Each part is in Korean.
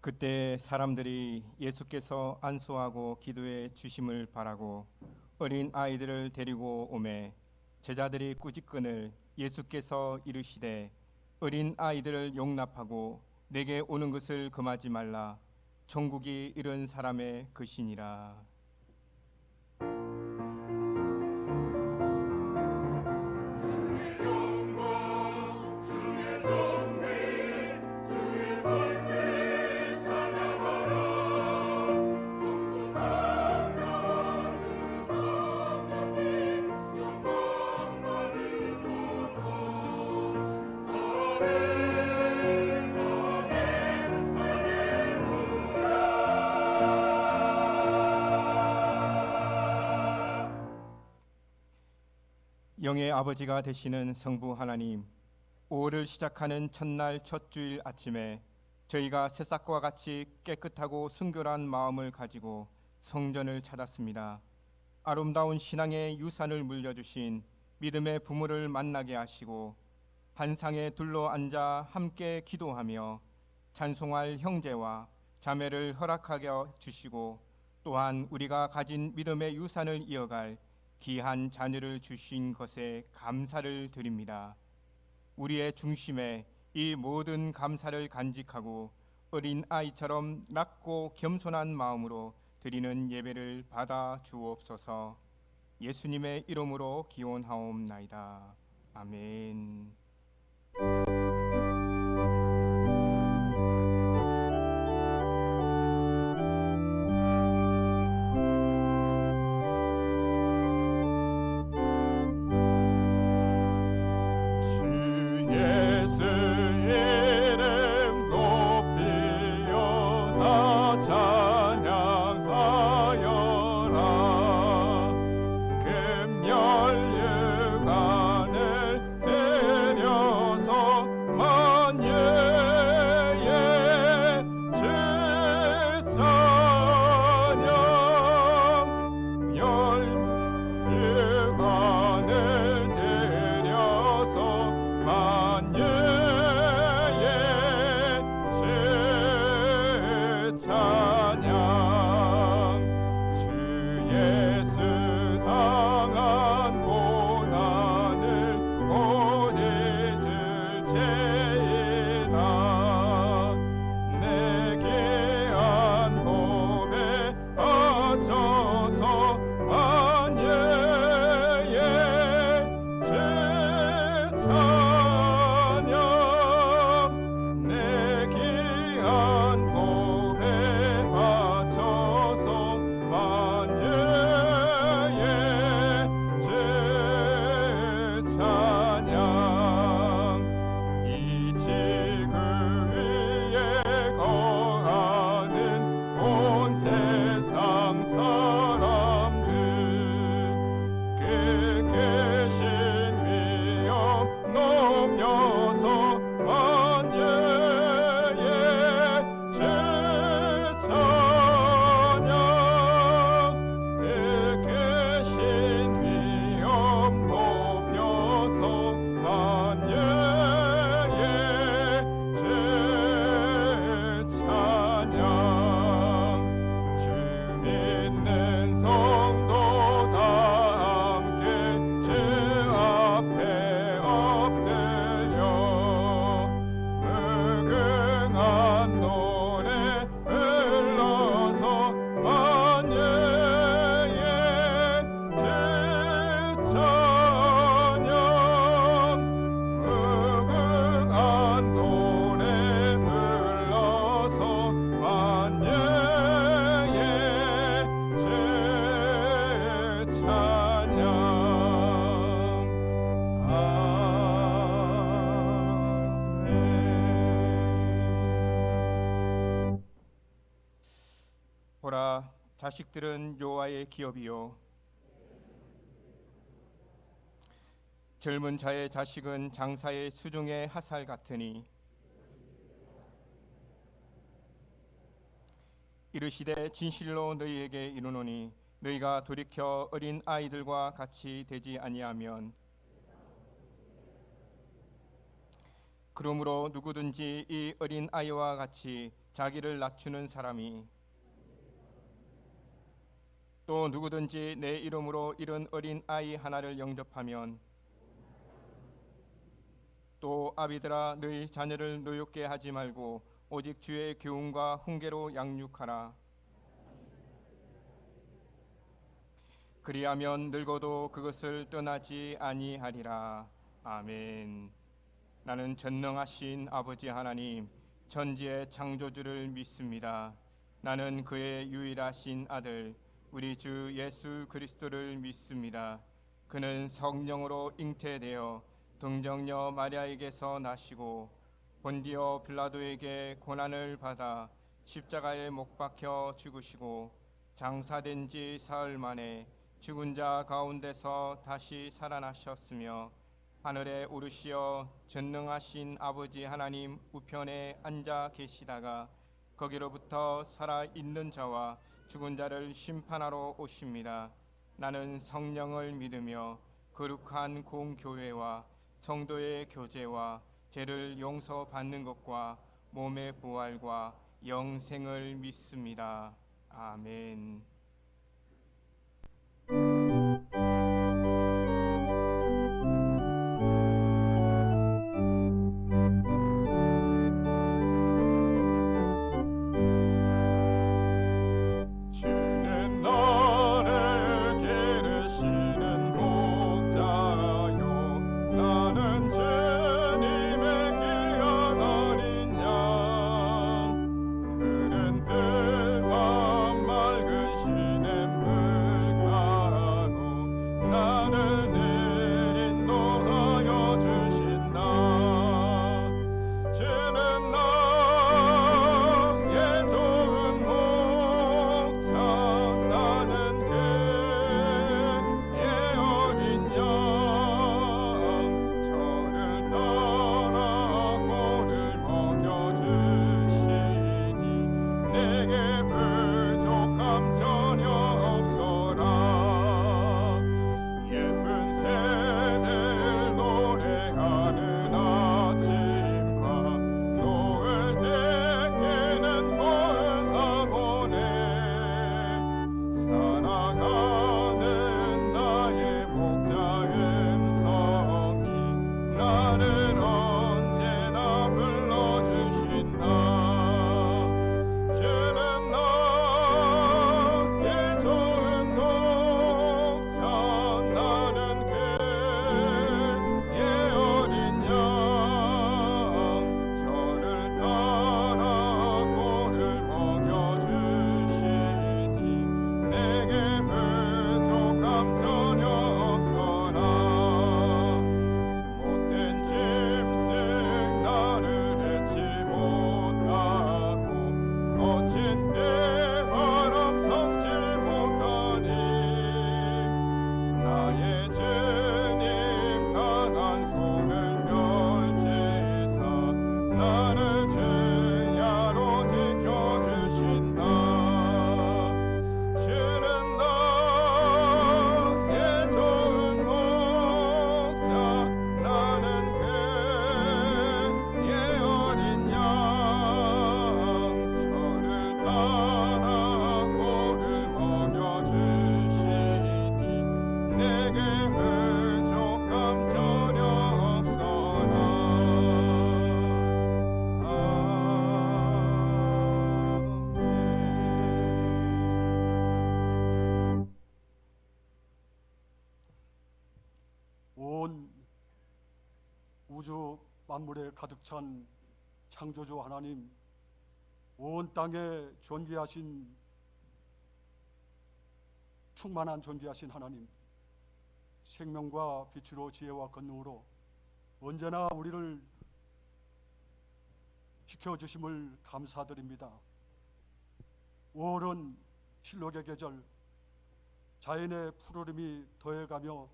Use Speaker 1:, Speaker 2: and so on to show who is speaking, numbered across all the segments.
Speaker 1: 그때 사람들이 예수께서 안수하고 기도해 주심을 바라고 어린 아이들을 데리고 오매 제자들이 꾸짖거늘 예수께서 이르시되 어린 아이들을 용납하고 내게 오는 것을 금하지 말라. 천국이 이런 사람의 것이니라. 영의 아버지가 되시는 성부 하나님, 5월을 시작하는 첫날 첫 주일 아침에 저희가 새싹과 같이 깨끗하고 순결한 마음을 가지고 성전을 찾았습니다. 아름다운 신앙의 유산을 물려주신 믿음의 부모를 만나게 하시고 한 상에 둘러 앉아 함께 기도하며 찬송할 형제와 자매를 허락하게 주시고 또한 우리가 가진 믿음의 유산을 이어갈 귀한 자녀를 주신 것에 감사를 드립니다. 우리의 중심에 이 모든 감사를 간직하고 어린 아이처럼 낮고 겸손한 마음으로 드리는 예배를 받아 주옵소서. 예수님의 이름으로 기원하옵나이다. 아멘. 보라, 자식들은 여호와의 기업이요 젊은 자의 자식은 장사의 수중의 하살 같으니 이르시되 진실로 너희에게 이르노니 너희가 돌이켜 어린 아이들과 같이 되지 아니하면 그러므로 누구든지 이 어린 아이와 같이 자기를 낮추는 사람이 또 누구든지 내 이름으로 이른 어린 아이 하나를 영접하면 또 아비들아 너희 자녀를 노엽게 하지 말고 오직 주의 교훈과 훈계로 양육하라. 그리하면 늙어도 그것을 떠나지 아니하리라. 아멘. 나는 전능하신 아버지 하나님 천지의 창조주를 믿습니다. 나는 그의 유일하신 아들 우리 주 예수 그리스도를 믿습니다. 그는 성령으로 잉태되어 동정녀 마리아에게서 나시고 본디오 빌라도에게 고난을 받아 십자가에 못 박혀 죽으시고 장사된 지 사흘 만에 죽은 자 가운데서 다시 살아나셨으며 하늘에 오르시어 전능하신 아버지 하나님 우편에 앉아 계시다가 거기로부터 살아있는 자와 죽은 자를 심판하러 오십니다. 나는 성령을 믿으며 거룩한 공교회와 성도의 교제와 죄를 용서받는 것과 몸의 부활과 영생을 믿습니다. 아멘.
Speaker 2: 우주 만물에 가득 찬 창조주 하나님, 온 땅에 존귀하신 충만한 존귀하신 하나님, 생명과 빛으로 지혜와 권능으로 언제나 우리를 지켜주심을 감사드립니다. 5월은 실록의 계절, 자연의 푸르름이 더해가며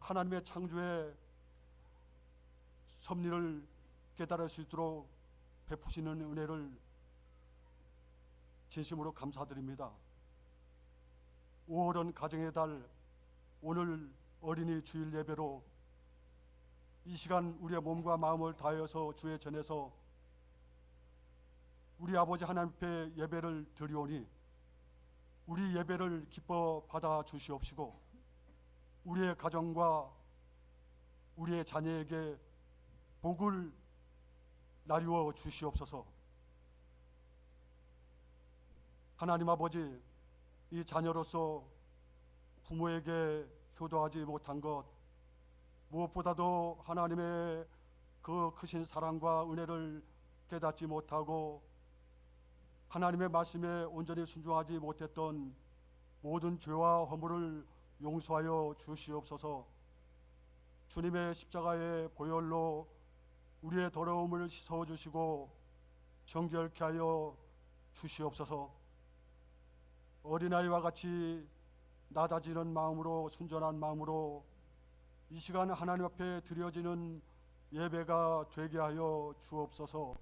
Speaker 2: 하나님의 창조의 섭리를 깨달을 수 있도록 베푸시는 은혜를 진심으로 감사드립니다. 5월은 가정의 달, 오늘 어린이 주일 예배로 이 시간 우리의 몸과 마음을 다하여서 주의 전에서 우리 아버지 하나님 앞에 예배를 드리오니 우리 예배를 기뻐 받아 주시옵시고 우리의 가정과 우리의 자녀에게 복을 나누어 주시옵소서. 하나님 아버지, 이 자녀로서 부모에게 효도하지 못한 것, 무엇보다도 하나님의 그 크신 사랑과 은혜를 깨닫지 못하고 하나님의 말씀에 온전히 순종하지 못했던 모든 죄와 허물을 용서하여 주시옵소서. 주님의 십자가의 보혈로 우리의 더러움을 씻어주시고 정결케 하여 주시옵소서. 어린아이와 같이 낮아지는 마음으로, 순전한 마음으로 이 시간 하나님 앞에 드려지는 예배가 되게 하여 주옵소서.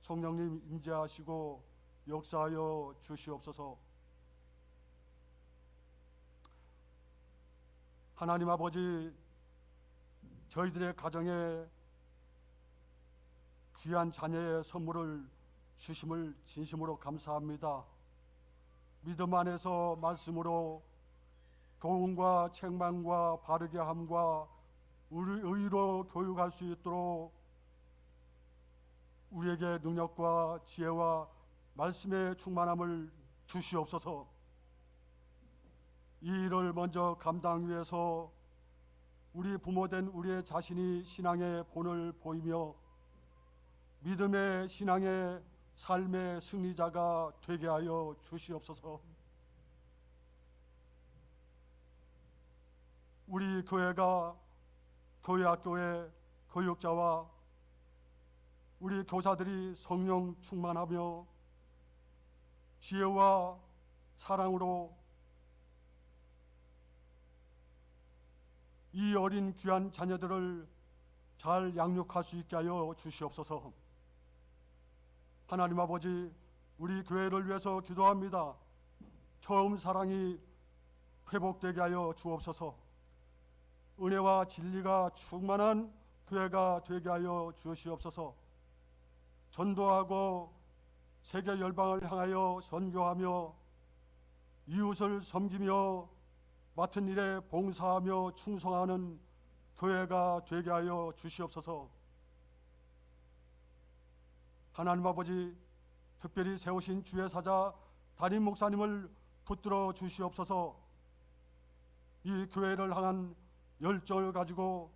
Speaker 2: 성령님 임재하시고 역사하여 주시옵소서. 하나님 아버지, 저희들의 가정에 귀한 자녀의 선물을 주심을 진심으로 감사합니다. 믿음 안에서 말씀으로 교훈과 책망과 바르게 함과 의로 교육할 수 있도록 우리에게 능력과 지혜와 말씀의 충만함을 주시옵소서. 이 일을 먼저 감당 위해서 우리 부모된 우리의 자신이 신앙의 본을 보이며 믿음의 신앙의 삶의 승리자가 되게 하여 주시옵소서. 우리 교회가 교회학교의 교육자와 우리 교사들이 성령 충만하며 지혜와 사랑으로 이 어린 귀한 자녀들을 잘 양육할 수 있게 하여 주시옵소서. 하나님 아버지, 우리 교회를 위해서 기도합니다. 처음 사랑이 회복되게 하여 주옵소서. 은혜와 진리가 충만한 교회가 되게 하여 주시옵소서. 전도하고 세계 열방을 향하여 선교하며 이웃을 섬기며 맡은 일에 봉사하며 충성하는 교회가 되게 하여 주시옵소서. 하나님 아버지, 특별히 세우신 주의 사자 담임 목사님을 붙들어 주시옵소서. 이 교회를 향한 열정을 가지고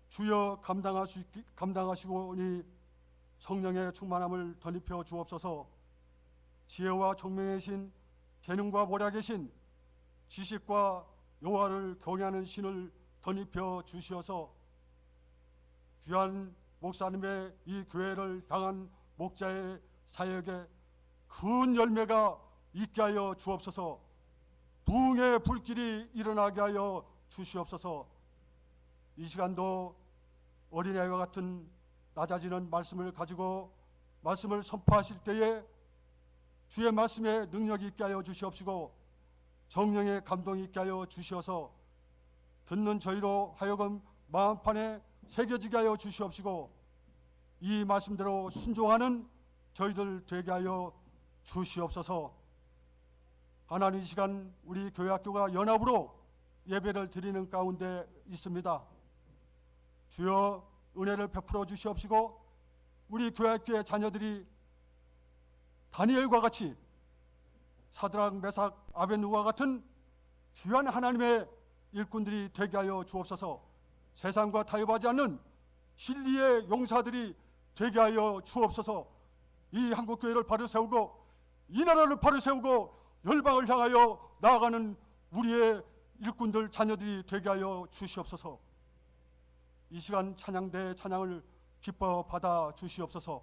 Speaker 2: 주여 감당하시고니 성령의 충만함을 덧입혀 주옵소서. 지혜와 총명의 신, 재능과 보략의 신, 지식과 여호와를 경외하는 신을 덧입혀 주시어서 귀한 목사님의 이 교회를 향한 목자의 사역에 큰 열매가 있게 하여 주옵소서. 부흥의 불길이 일어나게 하여 주시옵소서. 이 시간도 어린아이와 같은 낮아지는 말씀을 가지고 말씀을 선포하실 때에 주의 말씀에 능력이 있게 하여 주시옵시고 성령의 감동이 있게 하여 주시어서 듣는 저희로 하여금 마음판에 새겨지게 하여 주시옵시고 이 말씀대로 순종하는 저희들 되게 하여 주시옵소서. 하나님, 이 시간 우리 교회학교가 연합으로 예배를 드리는 가운데 있습니다. 주여 은혜를 베풀어 주시옵시고 우리 교회학교의 자녀들이 다니엘과 같이 사드락, 메삭, 아벳느고와 같은 귀한 하나님의 일꾼들이 되게 하여 주옵소서. 세상과 타협하지 않는 진리의 용사들이 되게 하여 주옵소서. 이 한국교회를 바로 세우고 이 나라를 바로 세우고 열방을 향하여 나아가는 우리의 일꾼들, 자녀들이 되게 하여 주시옵소서. 이 시간 찬양대 찬양을 기뻐 받아 주시옵소서.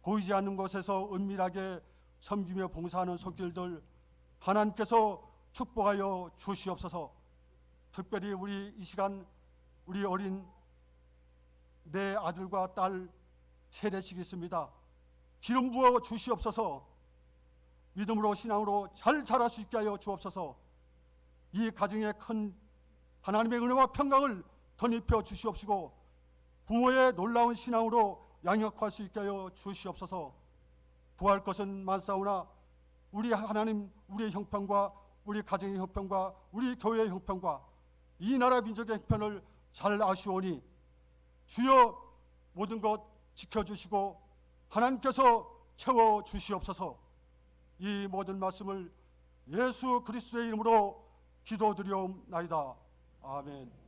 Speaker 2: 보이지 않는 곳에서 은밀하게 섬기며 봉사하는 손길들 하나님께서 축복하여 주시옵소서. 특별히 우리 이 시간 우리 어린 내 아들과 딸 세례식이 있습니다. 기름 부어 주시옵소서. 믿음으로 신앙으로 잘 자랄 수 있게 하여 주옵소서. 이 가정에 큰 하나님의 은혜와 평강을 덧입혀 주시옵시고 부모의 놀라운 신앙으로 양육할 수 있게 하여 주시옵소서. 구할 것은 많사오나 우리 하나님, 우리의 형편과 우리 가정의 형편과 우리 교회의 형편과 이 나라 민족의 형편을 잘 아시오니 주여 모든 것 지켜주시고 하나님께서 채워주시옵소서. 이 모든 말씀을 예수 그리스도의 이름으로 기도드리옵나이다. 아멘.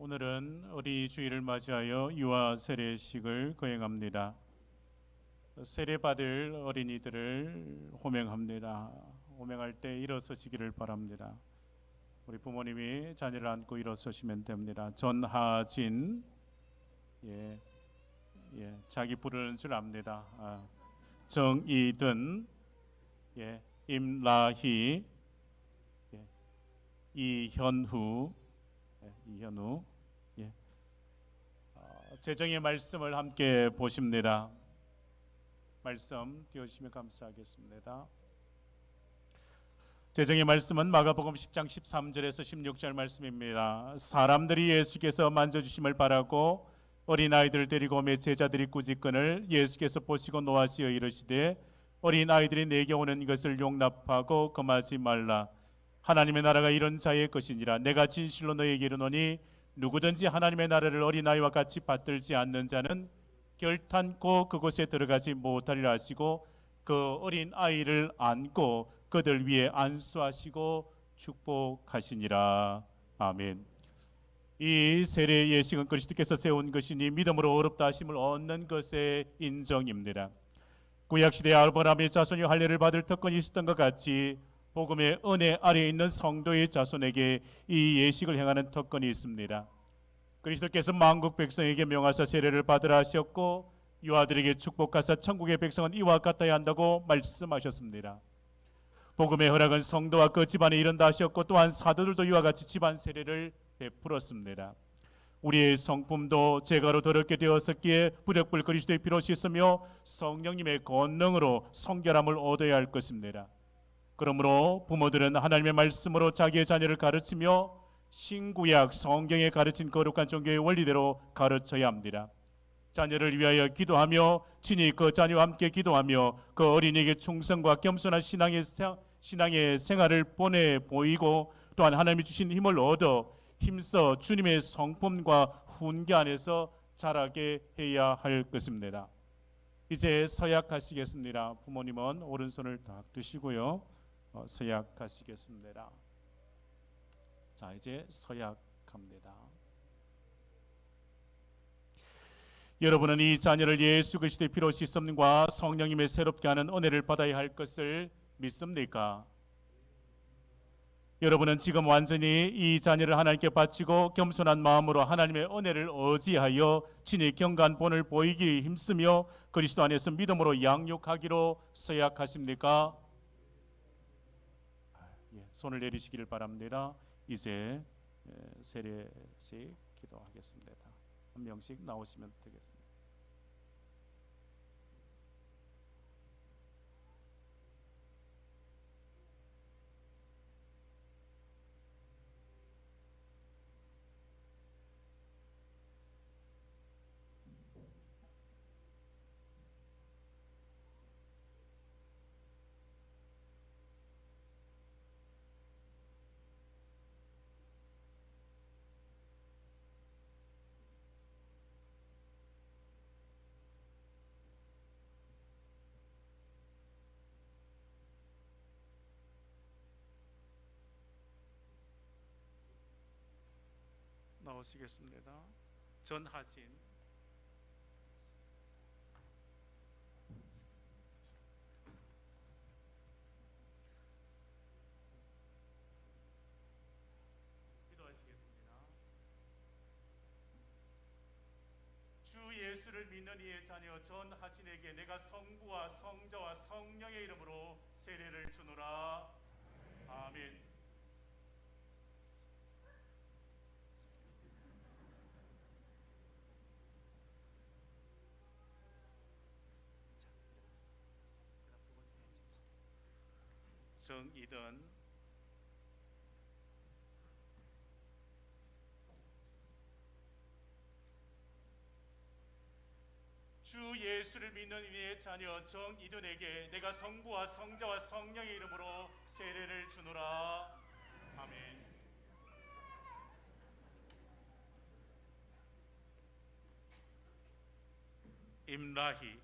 Speaker 3: 오늘은 어린이 주일을 맞이하여 유아 세례식을 거행합니다. 세례 받을 어린이들을 호명합니다. 호명할 때 일어서시기를 바랍니다. 우리 부모님이 자녀를 안고 일어서시면 됩니다. 전하진, 자기 부르는 줄 압니다. 정이든, 임라희, 이현우, 재정의 말씀을 함께 보십니다. 말씀 띄워주시면 감사하겠습니다. 재정의 말씀은 마가복음 10장 13절에서 16절 말씀입니다. 사람들이 예수께서 만져주심을 바라고 어린아이들을 데리고 오매 제자들이 꾸짖거늘 예수께서 보시고 노하시어 이르시되 어린아이들이 내게 오는 것을 용납하고 금하지 말라. 하나님의 나라가 이런 자의 것이니라. 내가 진실로 너희에게 이르노니 누구든지 하나님의 나라를 어린아이와 같이 받들지 않는 자는 결탄코 그곳에 들어가지 못하리라 하시고 그 어린아이를 안고 그들 위에 안수하시고 축복하시니라. 아멘. 이 세례 예식은 그리스도께서 세운 것이니 믿음으로 어렵다 하심을 얻는 것의 인정입니다. 구약시대 아브라함의 자손이 할례를 받을 특권이 있었던 것 같이 복음의 은혜 아래에 있는 성도의 자손에게 이 예식을 행하는 특권이 있습니다. 그리스도께서 만국 백성에게 명하사 세례를 받으라 하셨고 유아들에게 축복하사 천국의 백성은 이와 같아야 한다고 말씀하셨습니다. 복음의 허락은 성도와 그 집안에 이른다 하셨고 또한 사도들도 이와 같이 집안 세례를 베풀었습니다. 우리의 성품도 죄가로 더럽게 되었었기에 부력불 그리스도의 피로 씻으며 성령님의 권능으로 성결함을 얻어야 할 것입니다. 그러므로 부모들은 하나님의 말씀으로 자기의 자녀를 가르치며 신구약 성경에 가르친 거룩한 종교의 원리대로 가르쳐야 합니다. 자녀를 위하여 기도하며 친히 그 자녀와 함께 기도하며 그 어린이에게 충성과 겸손한 신앙의 생활을 보내 보이고 또한 하나님이 주신 힘을 얻어 힘써 주님의 성품과 훈계 안에서 자라게 해야 할 것입니다. 이제 서약하시겠습니다. 부모님은 오른손을 딱 드시고요. 서약하시겠습니다. 자, 이제 서약합니다. 여러분은 이 자녀를 예수 그리스도의 피로 씻음과 성령님의 새롭게 하는 은혜를 받아야 할 것을 믿습니까? 여러분은 지금 완전히 이 자녀를 하나님께 바치고 겸손한 마음으로 하나님의 은혜를 의지하여 친히 경건한 본을 보이기 힘쓰며 그리스도 안에서 믿음으로 양육하기로 서약하십니까? 손을 내리시기를 바랍니다. 이제 세례식 기도하겠습니다. 한 명씩 나오시면 되겠습니다. 나오시겠습니다. 전하진, 예수를 믿는 이의 자녀 전하진에게 내가 성부와 성자와 성령의 이름으로 세례를 주노라. 아멘. 정이든 주 예수를 믿는 이의 자녀 정이든에게 내가 성부와 성자와 성령의 이름으로 세례를 주노라. 아멘. 임라희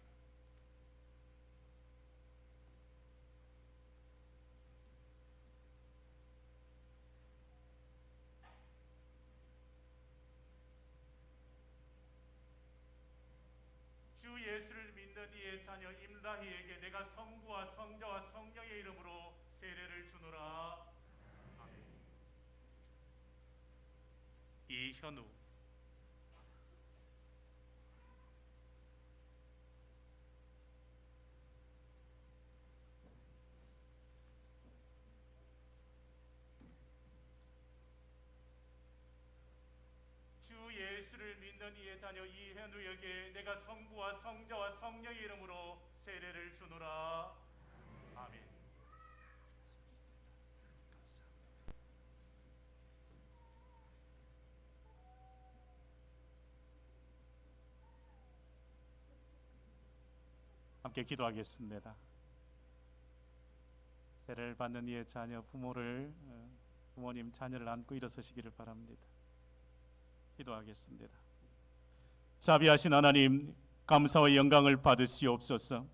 Speaker 3: 주 예수를 믿는 이의 자녀 임라희에게 내가 성부와 성자와 성령의 이름으로 세례를 주노라. 아멘. 이현우 주 예수를 믿는 이의 자녀 이현우에게 내가 성부와 성자와 성령의 이름으로 세례를 주노라. 아멘. 함께 기도하겠습니다. 세례를 받는 이의 자녀 부모님 자녀를 안고 일어서시기를 바랍니다. 기도하겠습니다. 자비하신 하나님, 감사와 영광을 받으시옵소서.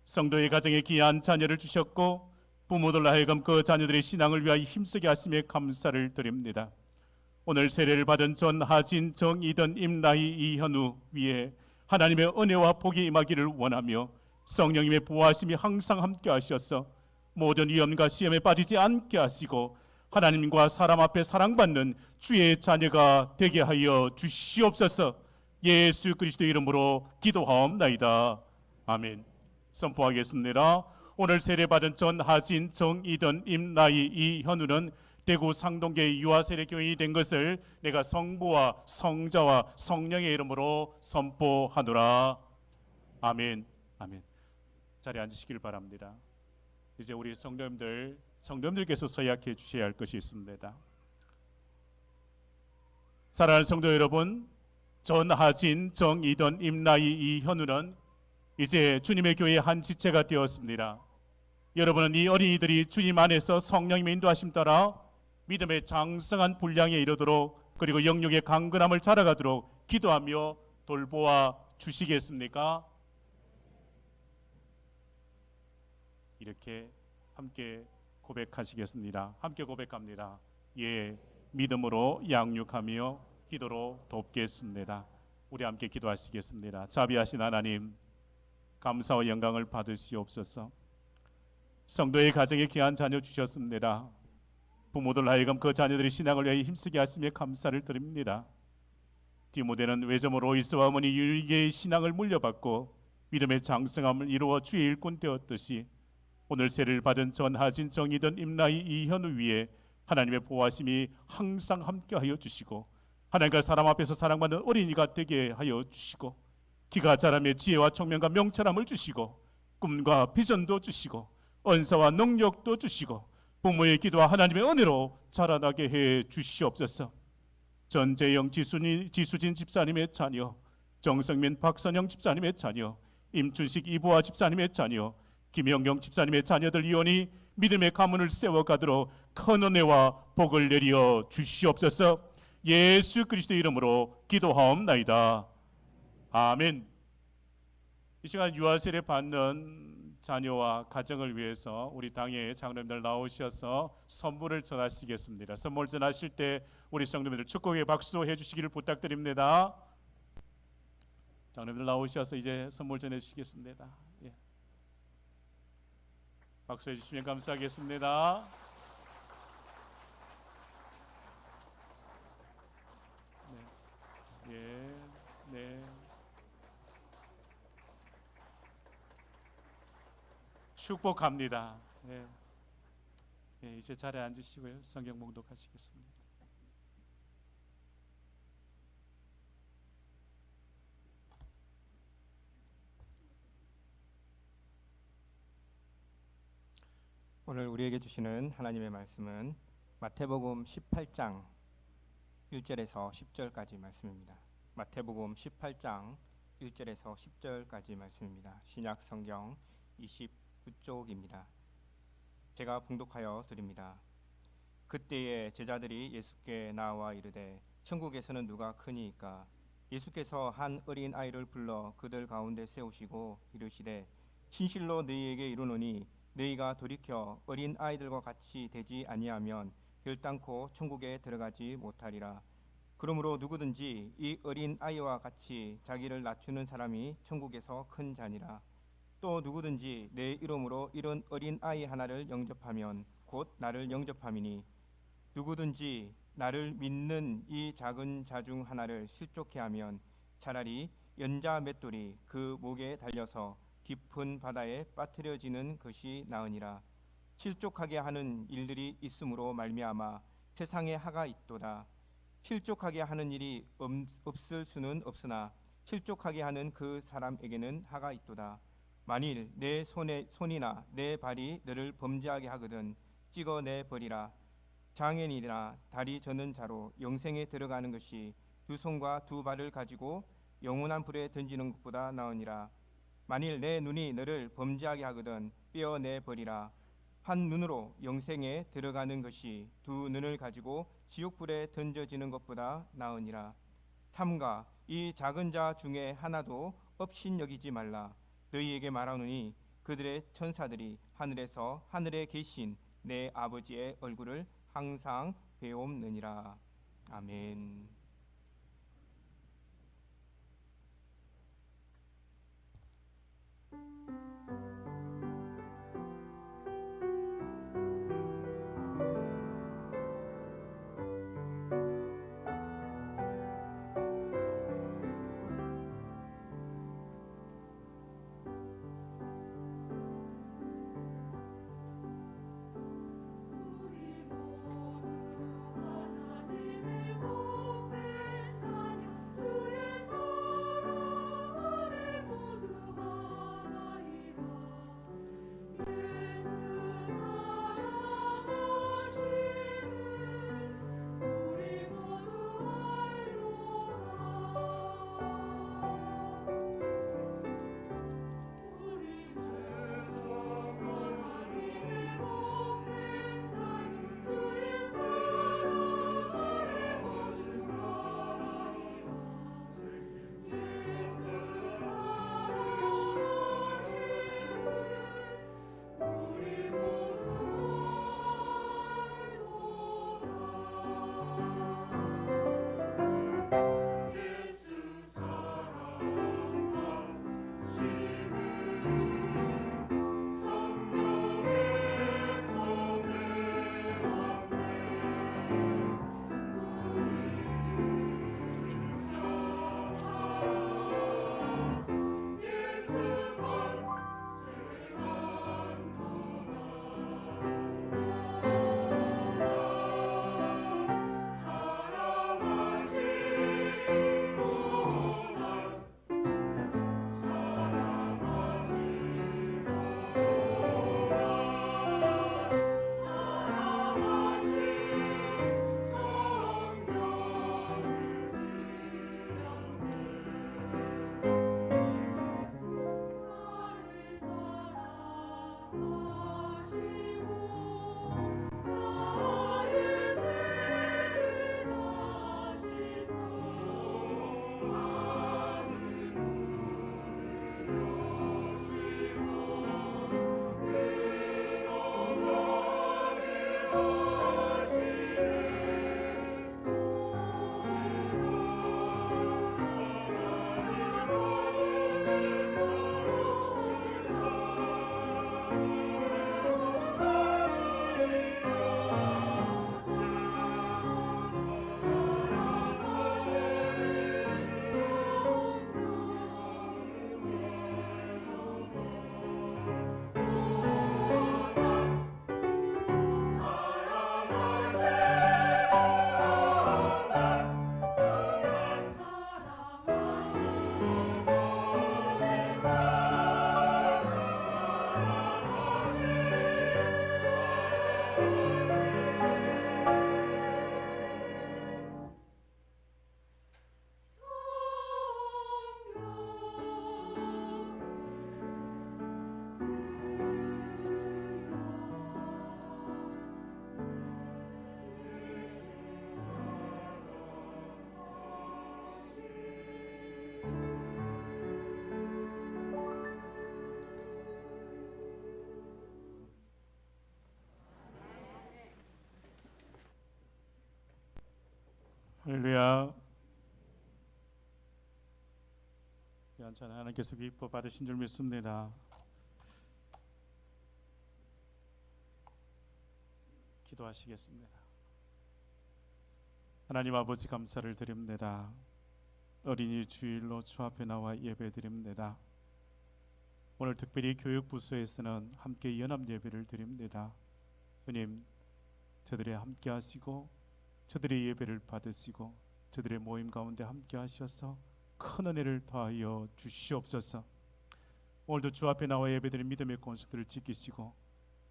Speaker 3: 성도의 가정에 귀한 자녀를 주셨고 부모들 하여금 그 자녀들의 신앙을 위하여 힘쓰게 하심에 감사를 드립니다. 오늘 세례를 받은 전하진, 정이든, 임라희, 이현우 위에 하나님의 은혜와 복이 임하기를 원하며 성령님의 보호하심이 항상 함께 하셔서 모든 위험과 시험에 빠지지 않게 하시고 하나님과 사람 앞에 사랑받는 주의 자녀가 되게 하여 주시옵소서. 예수 그리스도의 이름으로 기도하옵나이다. 아멘. 선포하겠습니다. 오늘 세례받은 전하진, 정이든, 임라희, 이현우는 대구 상동교회 유아세례교인이 된 것을 내가 성부와 성자와 성령의 이름으로 선포하노라. 아멘. 아멘. 자리에 앉으시길 바랍니다. 이제 우리 성도님들께서 서약해 주셔야 할 것이 있습니다. 사랑하는 성도 여러분, 전하진, 정이든, 임라희, 이현우는 이제 주님의 교회의 한 지체가 되었습니다. 여러분은 이 어린이들이 주님 안에서 성령님의 인도하심 따라 믿음의 장성한 분량에 이르도록 그리고 영육의 강건함을 자라가도록 기도하며 돌보아 주시겠습니까? 이렇게 함께 고백하시겠습니다. 함께 고백합니다. 예, 믿음으로 양육하며 기도로 돕겠습니다. 우리 함께 기도하시겠습니다. 자비하신 하나님, 감사와 영광을 받으시옵소서. 성도의 가정에 귀한 자녀 주셨습니다. 부모들 하여금 그 자녀들의 신앙을 위해 힘쓰게 하시며 감사를 드립니다. 디모데는 외조모 로이스와 어머니 유리게의 신앙을 물려받고 믿음의 장성함을 이루어 주의 일꾼 되었듯이 오늘 세례를 받은 전하진, 정이든, 임라희, 이현우 위에 하나님의 보호하심이 항상 함께하여 주시고 하나님과 사람 앞에서 사랑받는 어린이가 되게 하여 주시고 기가 자라며 지혜와 총명과 명철함을 주시고 꿈과 비전도 주시고 언사와 능력도 주시고 부모의 기도와 하나님의 은혜로 자라나게 해 주시옵소서. 전재영, 지수진 집사님의 자녀, 정성민, 박선영 집사님의 자녀, 임춘식, 이보아 집사님의 자녀, 김영경 집사님의 자녀들 이원이 믿음의 가문을 세워가도록 큰 은혜와 복을 내려 주시옵소서. 예수 그리스도 이름으로 기도하옵나이다. 아멘. 이 시간 유아세례 받는 자녀와 가정을 위해서 우리 당의 장로님들 나오셔서 선물을 전하시겠습니다. 선물 전하실 때 우리 성도님들 축복의 박수해 주시기를 부탁드립니다. 장로님들 나오셔서 이제 선물 전해 주시겠습니다. 예. 박수해 주시면 감사하겠습니다. 네. 예. 네. 축복합니다. 예. 예, 이제 자리에 앉으시고요. 성경 봉독하시겠습니다.
Speaker 1: 오늘 우리에게 주시는 하나님의 말씀은 마태복음 18장 1절에서 10절까지 말씀입니다. 마태복음 18장 1절에서 10절까지 말씀입니다. 신약 성경 29쪽입니다. 제가 봉독하여 드립니다. 그때에 제자들이 예수께 나와 이르되 천국에서는 누가 크니이까? 예수께서 한 어린 아이를 불러 그들 가운데 세우시고 이르시되 진실로 너희에게 이르노니 너희가 돌이켜 어린 아이들과 같이 되지 아니하면 결단코 천국에 들어가지 못하리라. 그러므로 누구든지 이 어린 아이와 같이 자기를 낮추는 사람이 천국에서 큰 자니라. 또 누구든지 내 이름으로 이런 어린 아이 하나를 영접하면 곧 나를 영접함이니 누구든지 나를 믿는 이 작은 자 중 하나를 실족케 하면 차라리 연자 맷돌이 그 목에 달려서 깊은 바다에 빠뜨려지는 것이 나으니라. 실족하게 하는 일들이 있음으로 말미암아 세상에 하가 있도다. 실족하게 하는 일이 없을 수는 없으나 실족하게 하는 그 사람에게는 하가 있도다. 만일 내 손이나 내 발이 너를 범죄하게 하거든 찍어내 버리라. 장애인이나 다리 저는 자로 영생에 들어가는 것이 두 손과 두 발을 가지고 영원한 불에 던지는 것보다 나으니라. 만일 내 눈이 너를 범죄하게 하거든 떼어내 버리라. 한 눈으로 영생에 들어가는 것이 두 눈을 가지고 지옥불에 던져지는 것보다 나으니라. 삼가 이 작은 자 중에 하나도 업신여기지 말라. 너희에게 말하노니 그들의 천사들이 하늘에서 하늘에 계신 내 아버지의 얼굴을 항상 배옵느니라. 아멘.
Speaker 4: 우리 모두 하나님의 복을
Speaker 3: 귀한 찬양 하나님께서 기뻐 받으신 줄 믿습니다. 기도하시겠습니다. 하나님 아버지 감사를 드립니다. 어린이 주일로 주 앞에 나와 예배드립니다. 오늘 특별히 교육부서에서는 함께 연합 예배를 드립니다. 주님, 저들이 함께 하시고 저들의 예배를 받으시고 저들의 모임 가운데 함께 하셔서 큰 은혜를 더하여 주시옵소서. 오늘도 주 앞에 나와 예배드린 믿음의 권수들을 지키시고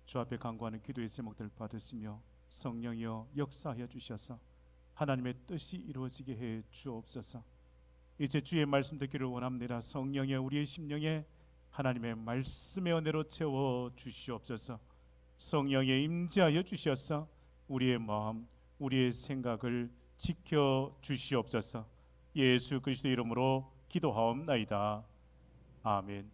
Speaker 3: 주 앞에 간구하는 기도의 제목들을 받으시며 성령이여 역사하여 주셔서 하나님의 뜻이 이루어지게 해 주옵소서. 이제 주의 말씀 듣기를 원합니다. 성령이여 우리의 심령에 하나님의 말씀의 은혜로 채워 주시옵소서. 성령에 임재하여 주셔서 우리의 마음, 우리의 생각을 지켜 주시옵소서. 예수 그리스도 이름으로 기도하옵나이다. 아멘.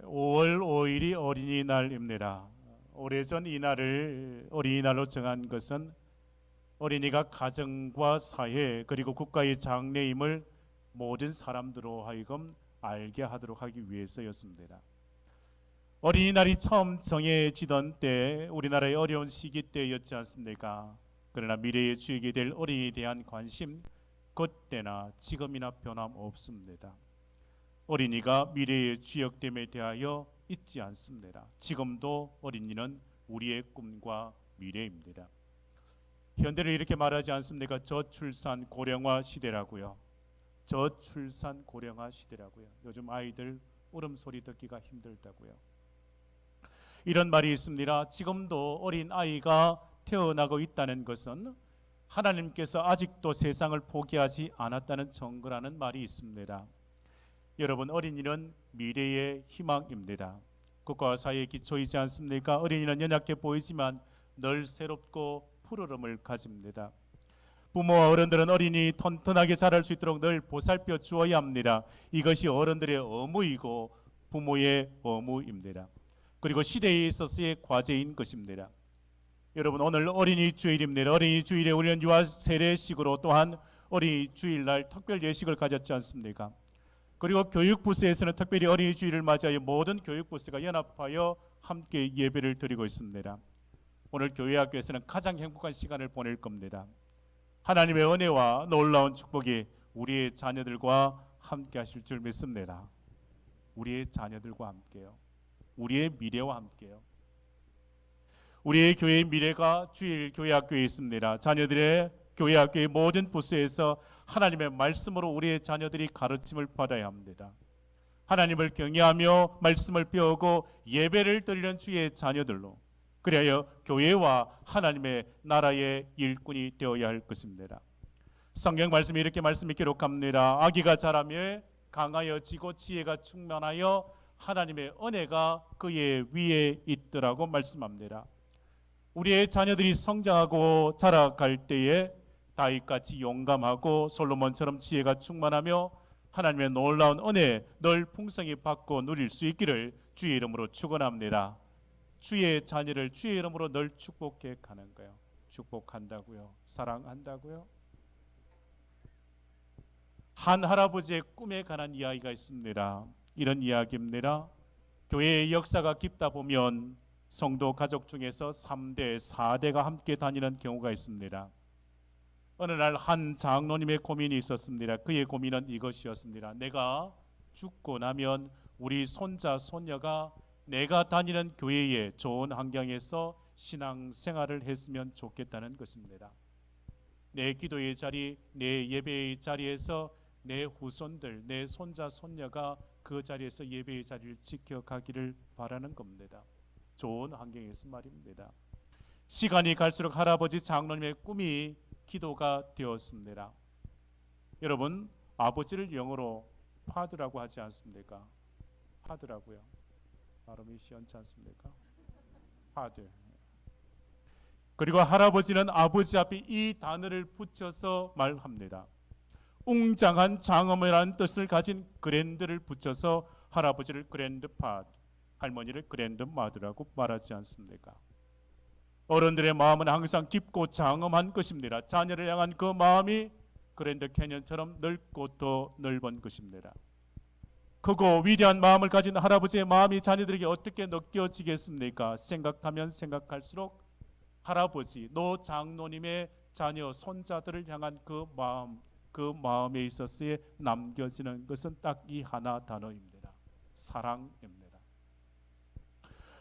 Speaker 3: 5월 5일이 어린이날입니다. 오래전 이날을 어린이날로 정한 것은 어린이가 가정과 사회 그리고 국가의 장래임을 모든 사람들로 하여금 알게 하도록 하기 위해서였습니다. 어린이날이 처음 정해지던 때 우리나라의 어려운 시기 때였지 않습니까? 그러나 미래의 주역이 될 어린이에 대한 관심 그때나 지금이나 변함없습니다. 어린이가 미래의 주역됨에 대하여 잊지 않습니다. 지금도 어린이는 우리의 꿈과 미래입니다. 현대를 이렇게 말하지 않습니까? 저출산 고령화 시대라고요. 저출산 고령화 시대라고요. 요즘 아이들 울음소리 듣기가 힘들다고요. 이런 말이 있습니다. 지금도 어린 아이가 태어나고 있다는 것은 하나님께서 아직도 세상을 포기하지 않았다는 증거라는 말이 있습니다. 여러분, 어린이는 미래의 희망입니다. 국가와 사회의 기초이지 않습니까? 어린이는 연약해 보이지만 늘 새롭고 푸르름을 가집니다. 부모와 어른들은 어린이 튼튼하게 자랄 수 있도록 늘 보살펴 주어야 합니다. 이것이 어른들의 의무이고 부모의 의무입니다. 그리고 시대에 있어서의 과제인 것입니다. 여러분, 오늘 어린이 주일입니다. 어린이 주일에 우리는 유아 세례식으로 또한 어린이 주일날 특별 예식을 가졌지 않습니까? 그리고 교육부서에서는 특별히 어린이 주일을 맞이하여 모든 교육부서가 연합하여 함께 예배를 드리고 있습니다. 오늘 교회학교에서는 가장 행복한 시간을 보낼 겁니다. 하나님의 은혜와 놀라운 축복이 우리의 자녀들과 함께 하실 줄 믿습니다. 우리의 자녀들과 함께요. 우리의 미래와 함께요. 우리의 교회의 미래가 주일 교회학교에 있습니다. 자녀들의 교회학교의 모든 부서에서 하나님의 말씀으로 우리의 자녀들이 가르침을 받아야 합니다. 하나님을 경외하며 말씀을 배우고 예배를 드리는 주의 자녀들로 그리하여 교회와 하나님의 나라의 일꾼이 되어야 할 것입니다. 성경 말씀이 이렇게 말씀이 기록합니다. 아기가 자라며 강하여지고 지혜가 충만하여 하나님의 은혜가 그의 위에 있더라고 말씀합니다. 우리의 자녀들이 성장하고 자라갈 때에 다윗같이 용감하고 솔로몬처럼 지혜가 충만하며 하나님의 놀라운 은혜 늘 풍성히 받고 누릴 수 있기를 주의 이름으로 축원합니다. 주의 자녀를 주의 이름으로 늘 축복해 가는 거예요. 축복한다고요. 사랑한다고요. 한 할아버지의 꿈에 관한 이야기가 있습니다. 이런 이야기입니다. 교회의 역사가 깊다 보면 성도 가족 중에서 3대, 4대가 함께 다니는 경우가 있습니다. 어느 날 한 장로님의 고민이 있었습니다. 그의 고민은 이것이었습니다. 내가 죽고 나면 우리 손자, 손녀가 내가 다니는 교회의 좋은 환경에서 신앙생활을 했으면 좋겠다는 것입니다. 내 기도의 자리, 내 예배의 자리에서 내 후손들, 내 손자, 손녀가 그 자리에서 예배의 자리를 지켜가기를 바라는 겁니다. 좋은 환경에서 말입니다. 시간이 갈수록 할아버지 장로님의 꿈이 기도가 되었습니다. 여러분, 아버지를 영어로 파드라고 하지 않습니까? 파드라고요. 발음이 시원치 않습니까? 파드. 그리고 할아버지는 아버지 앞에 이 단어를 붙여서 말합니다. 웅장한 장엄이라는 뜻을 가진 그랜드를 붙여서 할아버지를 그랜드파드, 할머니를 그랜드마드라고 말하지 않습니까? 어른들의 마음은 항상 깊고 장엄한 것입니다. 자녀를 향한 그 마음이 그랜드 캐년처럼 넓고 또 넓은 것입니다. 크고 위대한 마음을 가진 할아버지의 마음이 자녀들에게 어떻게 느껴지겠습니까? 생각하면 생각할수록 할아버지, 노 장로님의 자녀, 손자들을 향한 그 마음에 있어서의 남겨지는 것은 딱 이 하나 단어입니다. 사랑입니다.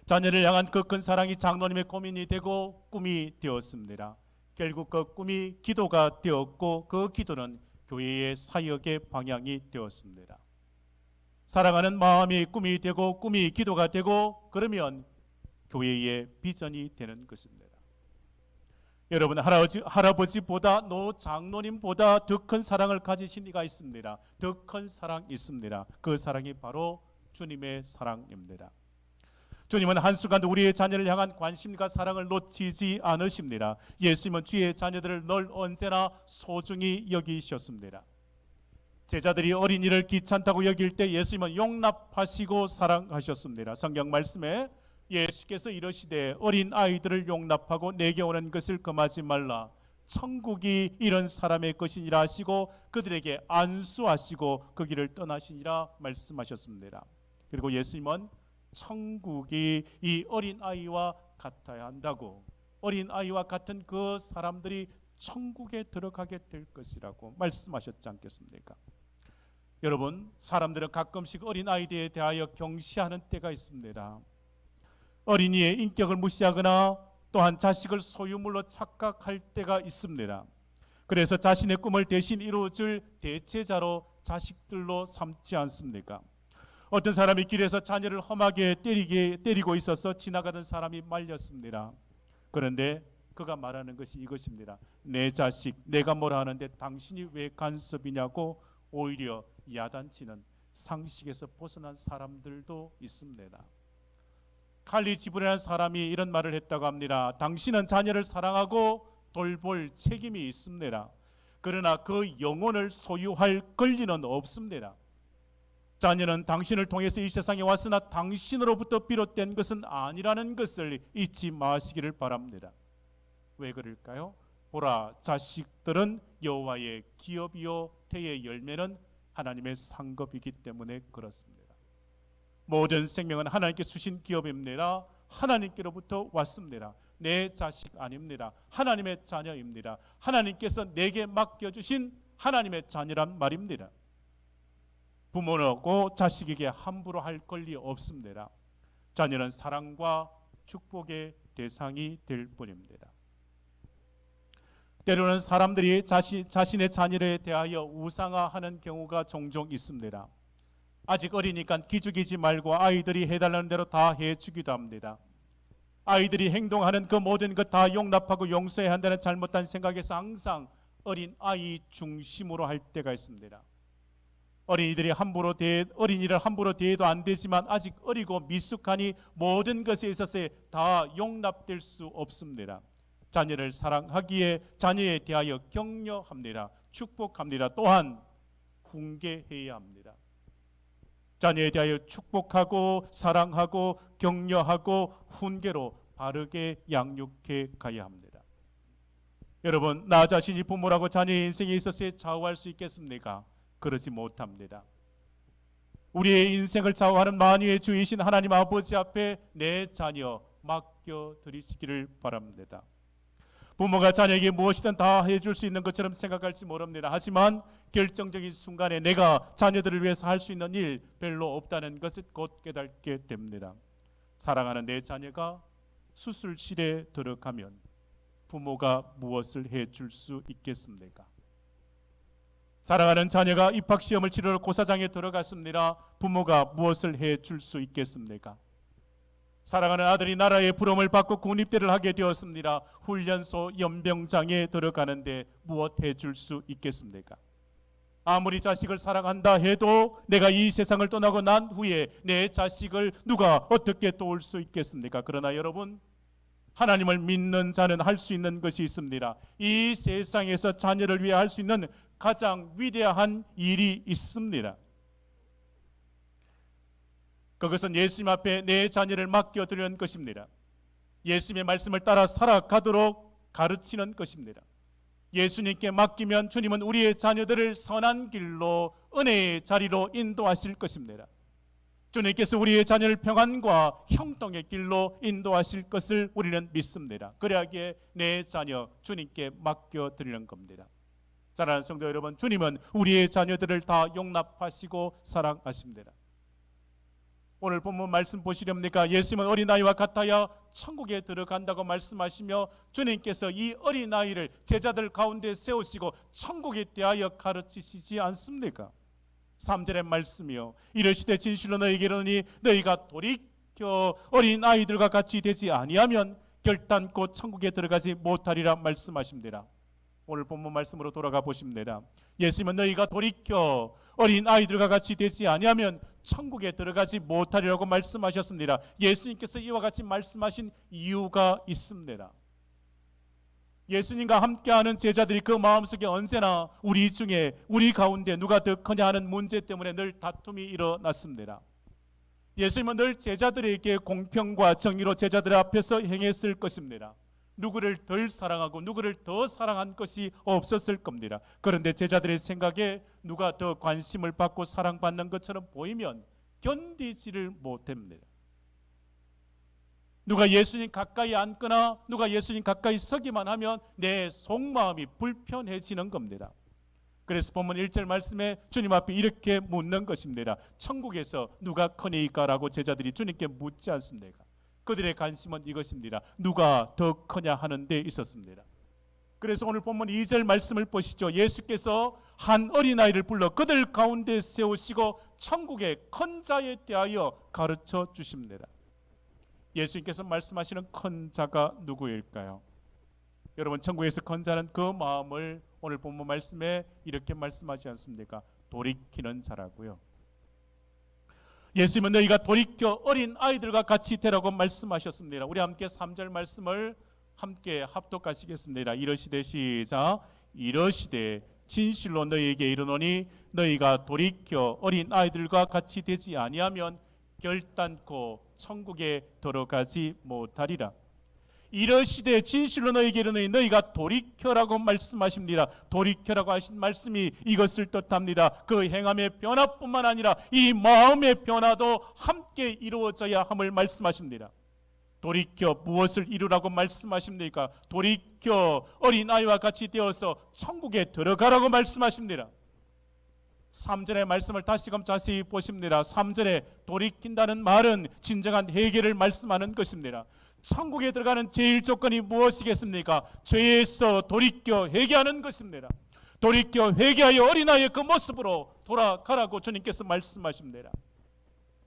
Speaker 3: 자녀를 향한 그 큰 사랑이 장로님의 고민이 되고 꿈이 되었습니다. 결국 그 꿈이 기도가 되었고 그 기도는 교회의 사역의 방향이 되었습니다. 사랑하는 마음이 꿈이 되고 꿈이 기도가 되고 그러면 교회의 비전이 되는 것입니다. 여러분, 할아버지보다 노 장로님보다 더 큰 사랑을 가지신 이가 있습니다. 더 큰 사랑이 있습니다. 그 사랑이 바로 주님의 사랑입니다. 주님은 한순간도 우리의 자녀를 향한 관심과 사랑을 놓치지 않으십니다. 예수님은 주의 자녀들을 늘 언제나 소중히 여기셨습니다. 제자들이 어린이를 귀찮다고 여길 때 예수님은 용납하시고 사랑하셨습니다. 성경 말씀에 예수께서 이러시되 어린 아이들을 용납하고 내게 오는 것을 금하지 말라. 천국이 이런 사람의 것이니라 하시고 그들에게 안수하시고 그 길을 떠나시니라 말씀하셨습니다. 그리고 예수님은 천국이 이 어린 아이와 같아야 한다고, 어린 아이와 같은 그 사람들이 천국에 들어가게 될 것이라고 말씀하셨지 않겠습니까? 여러분, 사람들은 가끔씩 어린 아이들에 대하여 경시하는 때가 있습니다. 어린이의 인격을 무시하거나 또한 자식을 소유물로 착각할 때가 있습니다. 그래서 자신의 꿈을 대신 이루어줄 대체자로 자식들로 삼지 않습니까? 어떤 사람이 길에서 자녀를 험하게 때리고 있어서 지나가던 사람이 말렸습니다. 그런데 그가 말하는 것이 이것입니다. 내 자식, 내가 뭐라 하는데 당신이 왜 간섭이냐고 오히려 야단치는 상식에서 벗어난 사람들도 있습니다. 칼리 지브라는 사람이 이런 말을 했다고 합니다. 당신은 자녀를 사랑하고 돌볼 책임이 있습니다. 그러나 그 영혼을 소유할 권리는 없습니다. 자녀는 당신을 통해서 이 세상에 왔으나 당신으로부터 비롯된 것은 아니라는 것을 잊지 마시기를 바랍니다. 왜 그럴까요? 보라, 자식들은 여호와의 기업이요 태의 열매는 하나님의 상급이기 때문에 그렇습니다. 모든 생명은 하나님께 주신 기업입니다. 하나님께로부터 왔습니다. 내 자식 아닙니다. 하나님의 자녀입니다. 하나님께서 내게 맡겨주신 하나님의 자녀란 말입니다. 부모라고 자식에게 함부로 할 권리 없습니다. 자녀는 사랑과 축복의 대상이 될 뿐입니다. 때로는 사람들이 자신의 자녀에 대하여 우상화하는 경우가 종종 있습니다. 아직 어리니까 기죽이지 말고 아이들이 해달라는 대로 다 해주기도 합니다. 아이들이 행동하는 그 모든 것 다 용납하고 용서해야 한다는 잘못된 생각에서 항상 어린 아이 중심으로 할 때가 있습니다. 어린이를 함부로 대해도 안 되지만 아직 어리고 미숙하니 모든 것에 있어서 다 용납될 수 없습니다. 자녀를 사랑하기에 자녀에 대하여 격려합니다. 축복합니다. 또한 훈계해야 합니다. 자녀에 대하여 축복하고 사랑하고 격려하고 훈계로 바르게 양육해 가야 합니다. 여러분, 나 자신이 부모라고 자녀의 인생에 있어서 좌우할 수 있겠습니까? 그러지 못합니다. 우리의 인생을 좌우하는 만유의 주이신 하나님 아버지 앞에 내 자녀 맡겨드리시기를 바랍니다. 부모가 자녀에게 무엇이든 다 해줄 수 있는 것처럼 생각할지 모릅니다. 하지만 결정적인 순간에 내가 자녀들을 위해서 할 수 있는 일 별로 없다는 것을 곧 깨닫게 됩니다. 사랑하는 내 자녀가 수술실에 들어가면 부모가 무엇을 해줄 수 있겠습니까? 사랑하는 자녀가 입학시험을 치르러 고사장에 들어갔습니다. 부모가 무엇을 해줄 수 있겠습니까? 사랑하는 아들이 나라의 부름을 받고 군입대를 하게 되었습니다. 훈련소 연병장에 들어가는데 무엇 해줄 수 있겠습니까? 아무리 자식을 사랑한다 해도 내가 이 세상을 떠나고 난 후에 내 자식을 누가 어떻게 도울 수 있겠습니까? 그러나 여러분, 하나님을 믿는 자는 할 수 있는 것이 있습니다. 이 세상에서 자녀를 위해 할 수 있는 가장 위대한 일이 있습니다. 그것은 예수님 앞에 내 자녀를 맡겨드리는 것입니다. 예수님의 말씀을 따라 살아가도록 가르치는 것입니다. 예수님께 맡기면 주님은 우리의 자녀들을 선한 길로, 은혜의 자리로 인도하실 것입니다. 주님께서 우리의 자녀를 평안과 형통의 길로 인도하실 것을 우리는 믿습니다. 그래야기에 내 자녀 주님께 맡겨드리는 겁니다. 사랑하는 성도 여러분, 주님은 우리의 자녀들을 다 용납하시고 사랑하십니다. 오늘 본문 말씀 보시렵니까? 예수님은 어린아이와 같아야 천국에 들어간다고 말씀하시며 주님께서 이 어린아이를 제자들 가운데 세우시고 천국에 대하여 가르치시지 않습니까? 3절의 말씀이요, 이르시되 진실로 너희에게 이르노니 너희가 돌이켜 어린아이들과 같이 되지 아니하면 결단코 천국에 들어가지 못하리라 말씀하십니다. 오늘 본문 말씀으로 돌아가 보십니다. 예수님은 너희가 돌이켜 어린아이들과 같이 되지 아니하면 천국에 들어가지 못하리라고 말씀하셨습니다. 예수님께서 이와 같이 말씀하신 이유가 있습니다. 예수님과 함께하는 제자들이 그 마음속에 언제나 우리 중에, 우리 가운데 누가 더 크냐 하는 문제 때문에 늘 다툼이 일어났습니다. 예수님은 늘 제자들에게 공평과 정의로 제자들 앞에서 행했을 것입니다. 누구를 덜 사랑하고 누구를 더 사랑한 것이 없었을 겁니다. 그런데 제자들의 생각에 누가 더 관심을 받고 사랑받는 것처럼 보이면 견디지를 못합니다. 누가 예수님 가까이 앉거나 누가 예수님 가까이 서기만 하면 내 속마음이 불편해지는 겁니다. 그래서 본문 1절 말씀에 주님 앞에 이렇게 묻는 것입니다. 천국에서 누가 크니까라고 제자들이 주님께 묻지 않습니까? 그들의 관심은 이것입니다. 누가 더 크냐 하는 데 있었습니다. 그래서 오늘 본문 2절 말씀을 보시죠. 예수께서 한 어린아이를 불러 그들 가운데 세우시고 천국의 큰 자에 대하여 가르쳐 주십니다. 예수님께서 말씀하시는 큰 자가 누구일까요? 여러분, 천국에서 큰 자는 그 마음을 오늘 본문 말씀에 이렇게 말씀하지 않습니까? 돌이키는 자라고요. 예수님은 너희가 돌이켜 어린 아이들과 같이 되라고 말씀하셨습니다. 우리 함께 3절 말씀을 함께 합독하시겠습니다. 이러시되 시작. 이러시되 진실로 너희에게 이르노니 너희가 돌이켜 어린 아이들과 같이 되지 아니하면 결단코 천국에 들어가지 못하리라. 이러시되 진실로 너희에게 이르노니 너희가 돌이켜라고 말씀하십니다. 돌이켜라고 하신 말씀이 이것을 뜻합니다. 그 행함의 변화뿐만 아니라 이 마음의 변화도 함께 이루어져야 함을 말씀하십니다. 돌이켜 무엇을 이루라고 말씀하십니까? 돌이켜 어린아이와 같이 되어서 천국에 들어가라고 말씀하십니다. 3절의 말씀을 다시금 자세히 보십니다. 3절에 돌이킨다는 말은 진정한 회개를 말씀하는 것입니다. 천국에 들어가는 제일 조건이 무엇이겠습니까? 죄에서 돌이켜 회개하는 것입니다. 돌이켜 회개하여 어린아이의 그 모습으로 돌아가라고 주님께서 말씀하십니다.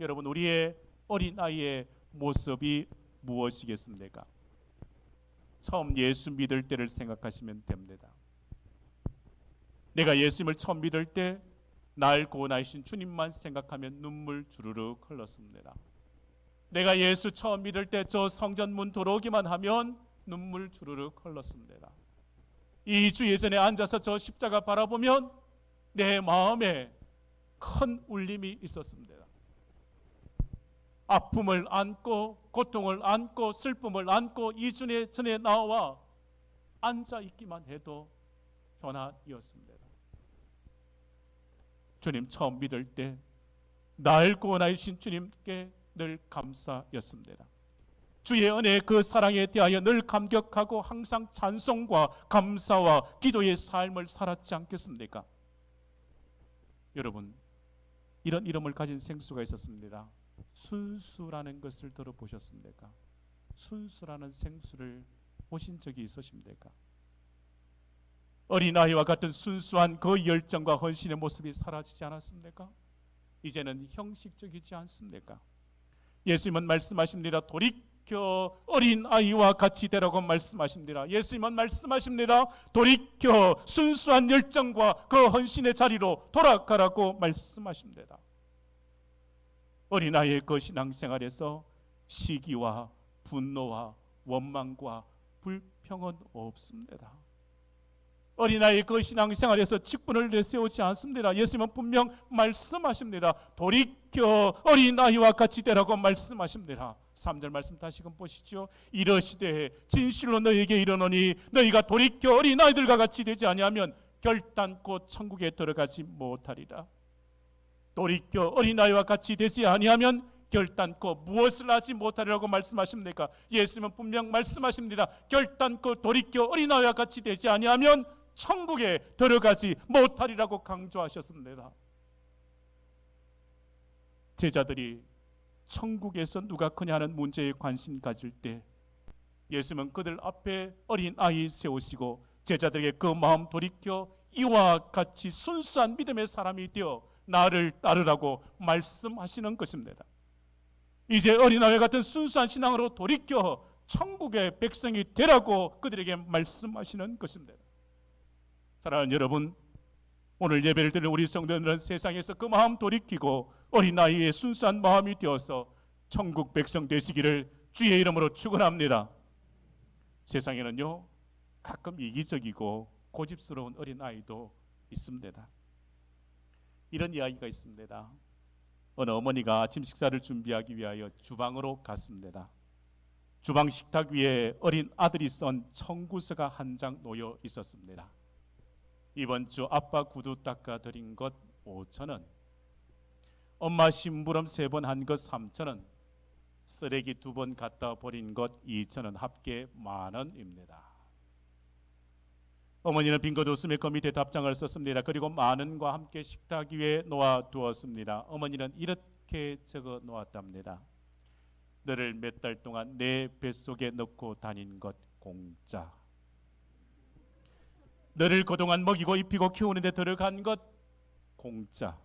Speaker 3: 여러분, 우리의 어린아이의 모습이 무엇이겠습니까? 처음 예수 믿을 때를 생각하시면 됩니다. 내가 예수님을 처음 믿을 때 날 구원하신 주님만 생각하면 눈물 주르륵 흘렀습니다. 내가 예수 처음 믿을 때 저 성전 문 들어오기만 하면 눈물 주르륵 흘렀습니다. 2주 예전에 앉아서 저 십자가 바라보면 내 마음에 큰 울림이 있었습니다. 아픔을 안고 고통을 안고 슬픔을 안고 2주 전에 나와 앉아있기만 해도 변화이었습니다. 주님 처음 믿을 때 날 구원하신 주님께 늘 감사였습니다. 주의 은혜 그 사랑에 대하여 늘 감격하고 항상 찬송과 감사와 기도의 삶을 살았지 않겠습니까? 여러분, 이런 이름을 가진 생수가 있었습니다. 순수라는 것을 들어보셨습니까? 순수라는 생수를 보신 적이 있으십니까? 어린아이와 같은 순수한 그 열정과 헌신의 모습이 사라지지 않았습니까? 이제는 형식적이지 않습니까? 예수님은 말씀하십니다. 돌이켜 어린아이와 같이 되라고 말씀하십니다. 예수님은 말씀하십니다. 돌이켜 순수한 열정과 그 헌신의 자리로 돌아가라고 말씀하십니다. 어린아이의 그 신앙생활에서 시기와 분노와 원망과 불평은 없습니다. 어린아이의 그 신앙생활에서 직분을 내세우지 않습니다. 예수님은 분명 말씀하십니다. 돌이켜 어린아이와 같이 되라고 말씀하십니다. 3절 말씀 다시금 보시죠. 이러시되 진실로 너희에게 이르노니 너희가 돌이켜 어린아이들과 같이 되지 아니하면 결단코 천국에 들어가지 못하리라. 돌이켜 어린아이와 같이 되지 아니하면 결단코 무엇을 하지 못하리라고 말씀하십니까? 예수님은 분명 말씀하십니다. 결단코 돌이켜 어린아이와 같이 되지 아니하면 천국에 들어가지 못하리라고 강조하셨습니다. 제자들이 천국에서 누가 크냐 하는 문제에 관심 가질 때 예수님은 그들 앞에 어린아이 세우시고 제자들에게 그 마음 돌이켜 이와 같이 순수한 믿음의 사람이 되어 나를 따르라고 말씀하시는 것입니다. 이제 어린아이 같은 순수한 신앙으로 돌이켜 천국의 백성이 되라고 그들에게 말씀하시는 것입니다. 사랑하는 여러분, 오늘 예배를 드리는 우리 성도들은 세상에서 그 마음 돌이키고 어린아이의 순수한 마음이 되어서 천국 백성 되시기를 주의 이름으로 축원합니다. 세상에는요, 가끔 이기적이고 고집스러운 어린아이도 있습니다. 이런 이야기가 있습니다. 어느 어머니가 아침 식사를 준비하기 위하여 주방으로 갔습니다. 주방 식탁 위에 어린 아들이 쓴 청구서가 한 장 놓여 있었습니다. 이번 주 아빠 구두 닦아 드린 것 5,000원, 엄마 심부름 3번 한 것 3,000원, 쓰레기 2번 갖다 버린 것 2,000원, 합계 10,000원입니다. 어머니는 빈것 웃음의 그 밑에 답장을 썼습니다. 그리고 10,000원과 함께 식탁 위에 놓아 두었습니다. 어머니는 이렇게 적어 놓았답니다. 너를 몇 달 동안 내 뱃속에 넣고 다닌 것 공짜. 너를 그동안 먹이고 입히고 키우는데 들어간 것 공짜.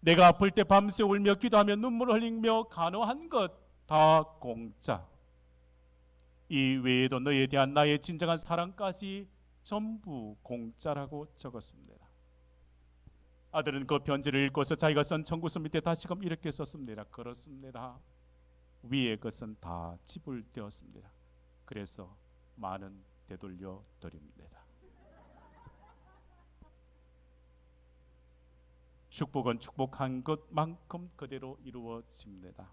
Speaker 3: 내가 아플 때 밤새 울며 기도하며 눈물 흘리며 간호한 것 다 공짜. 이 외에도 너에 대한 나의 진정한 사랑까지 전부 공짜라고 적었습니다. 아들은 그 편지를 읽고서 자기가 쓴 청구서 밑에 다시금 이렇게 썼습니다. 그렇습니다. 위의 것은 다 지불되었습니다. 그래서 10,000원 되돌려 드립니다. 축복은 축복한 것만큼 그대로 이루어집니다.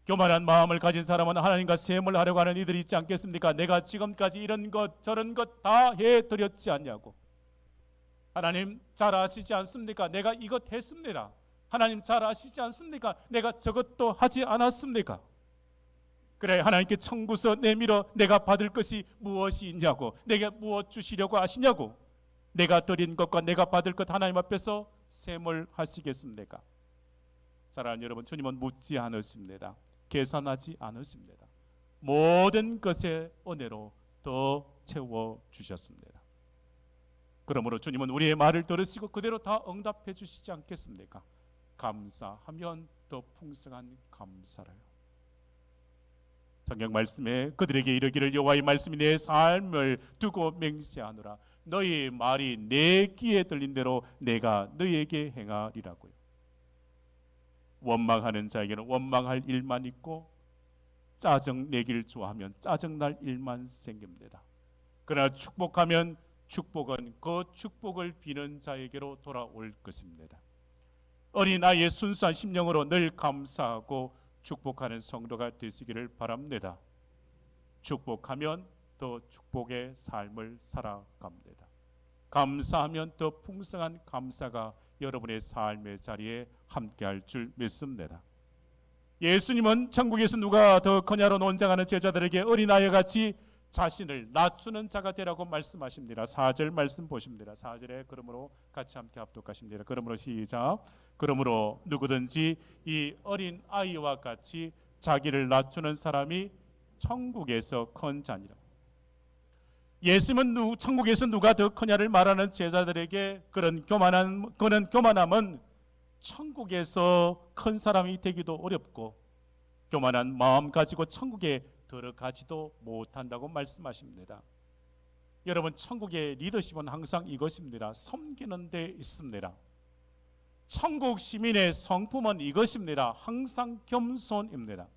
Speaker 3: 교만한 마음을 가진 사람은 하나님과 셈을 하려고 하는 이들이 있지 않겠습니까? 내가 지금까지 이런 것 저런 것 다 해드렸지 않냐고. 하나님 잘 아시지 않습니까? 내가 이것 했습니다. 하나님 잘 아시지 않습니까? 내가 저것도 하지 않았습니까? 그래, 하나님께 청구서 내밀어 내가 받을 것이 무엇이 있냐고, 내게 무엇 주시려고 하시냐고. 내가 드린 것과 내가 받을 것 하나님 앞에서 셈을 하시겠습니까? 사랑하는 여러분, 주님은 묻지 않으십니다. 계산하지 않으십니다. 모든 것의 은혜로 더 채워주셨습니다. 그러므로 주님은 우리의 말을 들으시고 그대로 다 응답해 주시지 않겠습니까? 감사하면 더 풍성한 감사라요. 성경 말씀에 그들에게 이르기를 여호와의 말씀이 내 삶을 두고 맹세하노라. 너희 말이 내 귀에 들린 대로 내가 너희에게 행하리라고요. 원망하는 자에게는 원망할 일만 있고 짜증 내기를 좋아하면 짜증날 일만 생깁니다. 그러나 축복하면 축복은 그 축복을 비는 자에게로 돌아올 것입니다. 어린아이의 순수한 심령으로 늘 감사하고 축복하는 성도가 되시기를 바랍니다. 축복하면 더 축복의 삶을 살아갑니다. 감사하면 더 풍성한 감사가 여러분의 삶의 자리에 함께할 줄 믿습니다. 예수님은 천국에서 누가 더 크냐로 논쟁하는 제자들에게 어린아이와 같이 자신을 낮추는 자가 되라고 말씀하십니다. 4절 말씀 보십니다. 4절에 그러므로 같이 함께 합독하십니다. 그러므로 시작. 그러므로 누구든지 이 어린 아이와 같이 자기를 낮추는 사람이 천국에서 큰 자니라. 예수님은 천국에서 누가 더 크냐를 말하는 제자들에게 그런 교만함은 천국에서 큰 사람이 되기도 어렵고 교만한 마음 가지고 천국에 들어가지도 못한다고 말씀하십니다. 여러분, 천국의 리더십은 항상 이것입니다. 섬기는 데 있습니다. 천국 시민의 성품은 이것입니다. 항상 겸손입니다.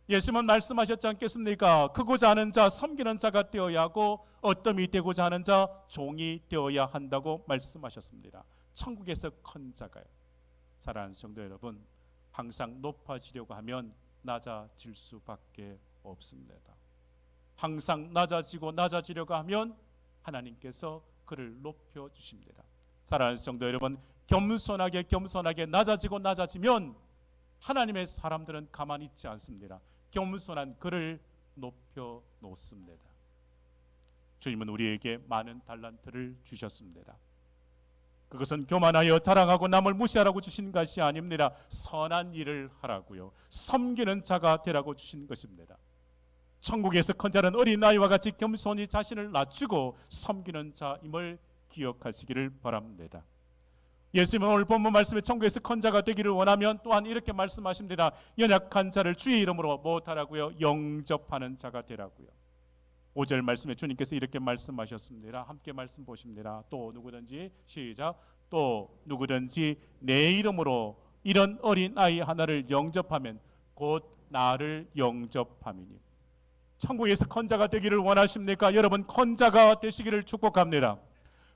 Speaker 3: 예수님은 말씀하셨지 않겠습니까? 크고자 하는 자, 섬기는 자가 되어야 하고 어뜸이 되고자 하는 자, 종이 되어야 한다고 말씀하셨습니다. 천국에서 큰 자가요. 사랑하는 성도 여러분, 항상 높아지려고 하면 낮아질 수밖에 없습니다. 항상 낮아지려고 하면 하나님께서 그를 높여주십니다. 사랑하는 성도 여러분, 겸손하게 낮아지면 하나님의 사람들은 가만히 있지 않습니다. 겸손한 그를 높여 놓습니다. 주님은 우리에게 많은 달란트를 주셨습니다. 그것은 교만하여 자랑하고 남을 무시하라고 주신 것이 아닙니다. 선한 일을 하라고요, 섬기는 자가 되라고 주신 것입니다. 천국에서 큰 자는 어린아이와 같이 겸손히 자신을 낮추고 섬기는 자임을 기억하시기를 바랍니다. 예수님은 오늘 본문 말씀에 천국에서 큰 자가 되기를 원하면 또한 이렇게 말씀하십니다. 연약한 자를 주의 이름으로 무엇하라고요? 영접하는 자가 되라고요. 5절 말씀에 주님께서 이렇게 말씀하셨습니다. 함께 말씀 보십니다. 또 누구든지, 시작, 또 누구든지 내 이름으로 이런 어린아이 하나를 영접하면 곧 나를 영접함이니. 천국에서 큰 자가 되기를 원하십니까? 여러분, 큰 자가 되시기를 축복합니다.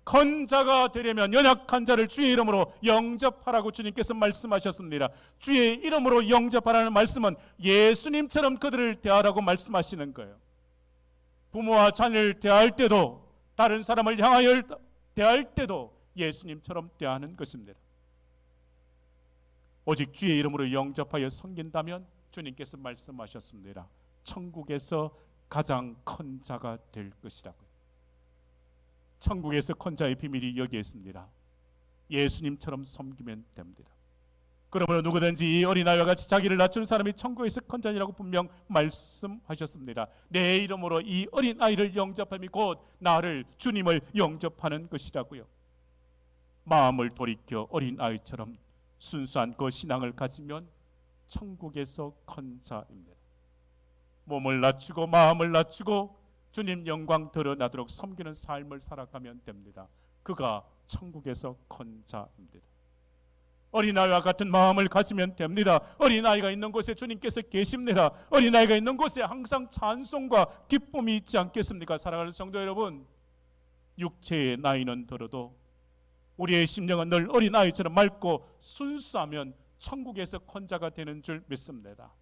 Speaker 3: 큰 자가 되려면 연약한 자를 주의 이름으로 영접하라고 주님께서 말씀하셨습니다. 주의 이름으로 영접하라는 말씀은 예수님처럼 그들을 대하라고 말씀하시는 거예요. 부모와 자녀를 대할 때도, 다른 사람을 향하여 대할 때도 예수님처럼 대하는 것입니다. 오직 주의 이름으로 영접하여 섬긴다면 주님께서 말씀하셨습니다. 천국에서 가장 큰 자가 될 것이라고요. 천국에서 큰 자의 비밀이 여기에 있습니다. 예수님처럼 섬기면 됩니다. 그러므로 누구든지 이 어린아이와 같이 자기를 낮춘 사람이 천국에서 큰 자니라고 분명 말씀하셨습니다. 내 이름으로 이 어린아이를 영접함이 곧 나를, 주님을 영접하는 것이라고요. 마음을 돌이켜 어린아이처럼 순수한 그 신앙을 가지면 천국에서 큰 자입니다. 몸을 낮추고 마음을 낮추고 주님 영광 드러나도록 섬기는 삶을 살아가면 됩니다. 그가 천국에서 큰 자입니다. 어린아이와 같은 마음을 가지면 됩니다. 어린아이가 있는 곳에 주님께서 계십니다. 어린아이가 있는 곳에 항상 찬송과 기쁨이 있지 않겠습니까? 사랑하는 성도 여러분, 육체의 나이는 들어도 우리의 심령은 늘 어린아이처럼 맑고 순수하면 천국에서 큰 자가 되는 줄 믿습니다.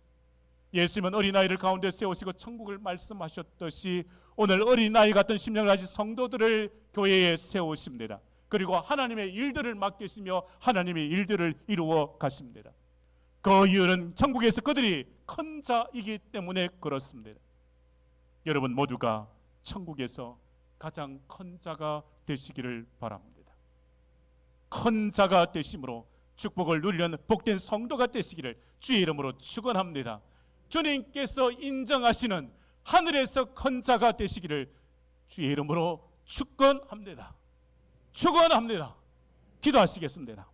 Speaker 3: 예수님은 어린아이를 가운데 세우시고 천국을 말씀하셨듯이 오늘 어린아이 같은 심령을 가진 성도들을 교회에 세우십니다. 그리고 하나님의 일들을 맡기시며 하나님의 일들을 이루어 가십니다. 그 이유는 천국에서 그들이 큰 자이기 때문에 그렇습니다. 여러분 모두가 천국에서 가장 큰 자가 되시기를 바랍니다. 큰 자가 되심으로 축복을 누리는 복된 성도가 되시기를 주의 이름으로 축원합니다. 주님께서 인정하시는 하늘에서 큰 자가 되시기를 주의 이름으로 축원합니다. 축원합니다. 기도하시겠습니다.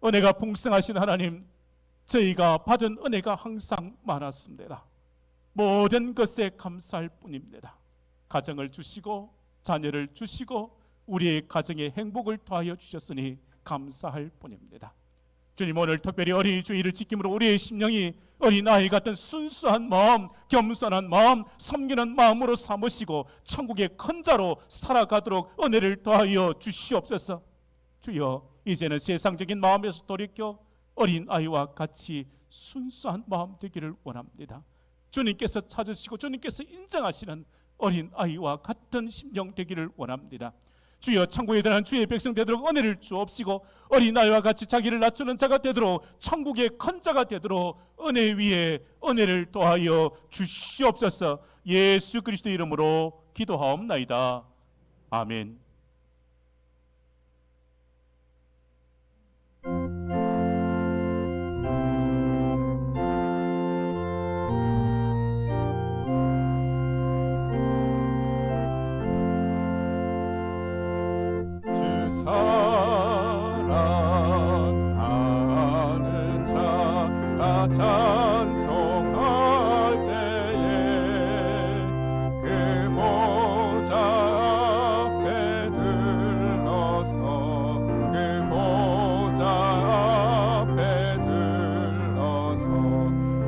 Speaker 3: 은혜가 풍성하신 하나님, 저희가 받은 은혜가 항상 많았습니다. 모든 것에 감사할 뿐입니다. 가정을 주시고 자녀를 주시고 우리의 가정에 행복을 더하여 주셨으니 감사할 뿐입니다. 주님, 오늘 특별히 어린이 주일을 지킴으로 우리의 심령이 어린아이 같은 순수한 마음, 겸손한 마음, 섬기는 마음으로 삼으시고 천국의 큰 자로 살아가도록 은혜를 더하여 주시옵소서. 주여, 이제는 세상적인 마음에서 돌이켜 어린아이와 같이 순수한 마음 되기를 원합니다. 주님께서 찾으시고 주님께서 인정하시는 어린아이와 같은 심령 되기를 원합니다. 주여, 천국에 들어가는 주의 백성 되도록 은혜를 주옵시고 어린아이와 같이 자기를 낮추는 자가 되도록 천국의 큰 자가 되도록 은혜 위에 은혜를 더하여 주시옵소서. 예수 그리스도 이름으로 기도하옵나이다. 아멘.
Speaker 1: 사랑하는 자가 찬송할 때에 그 보좌 앞에 들러서 그 보좌 앞에 들러서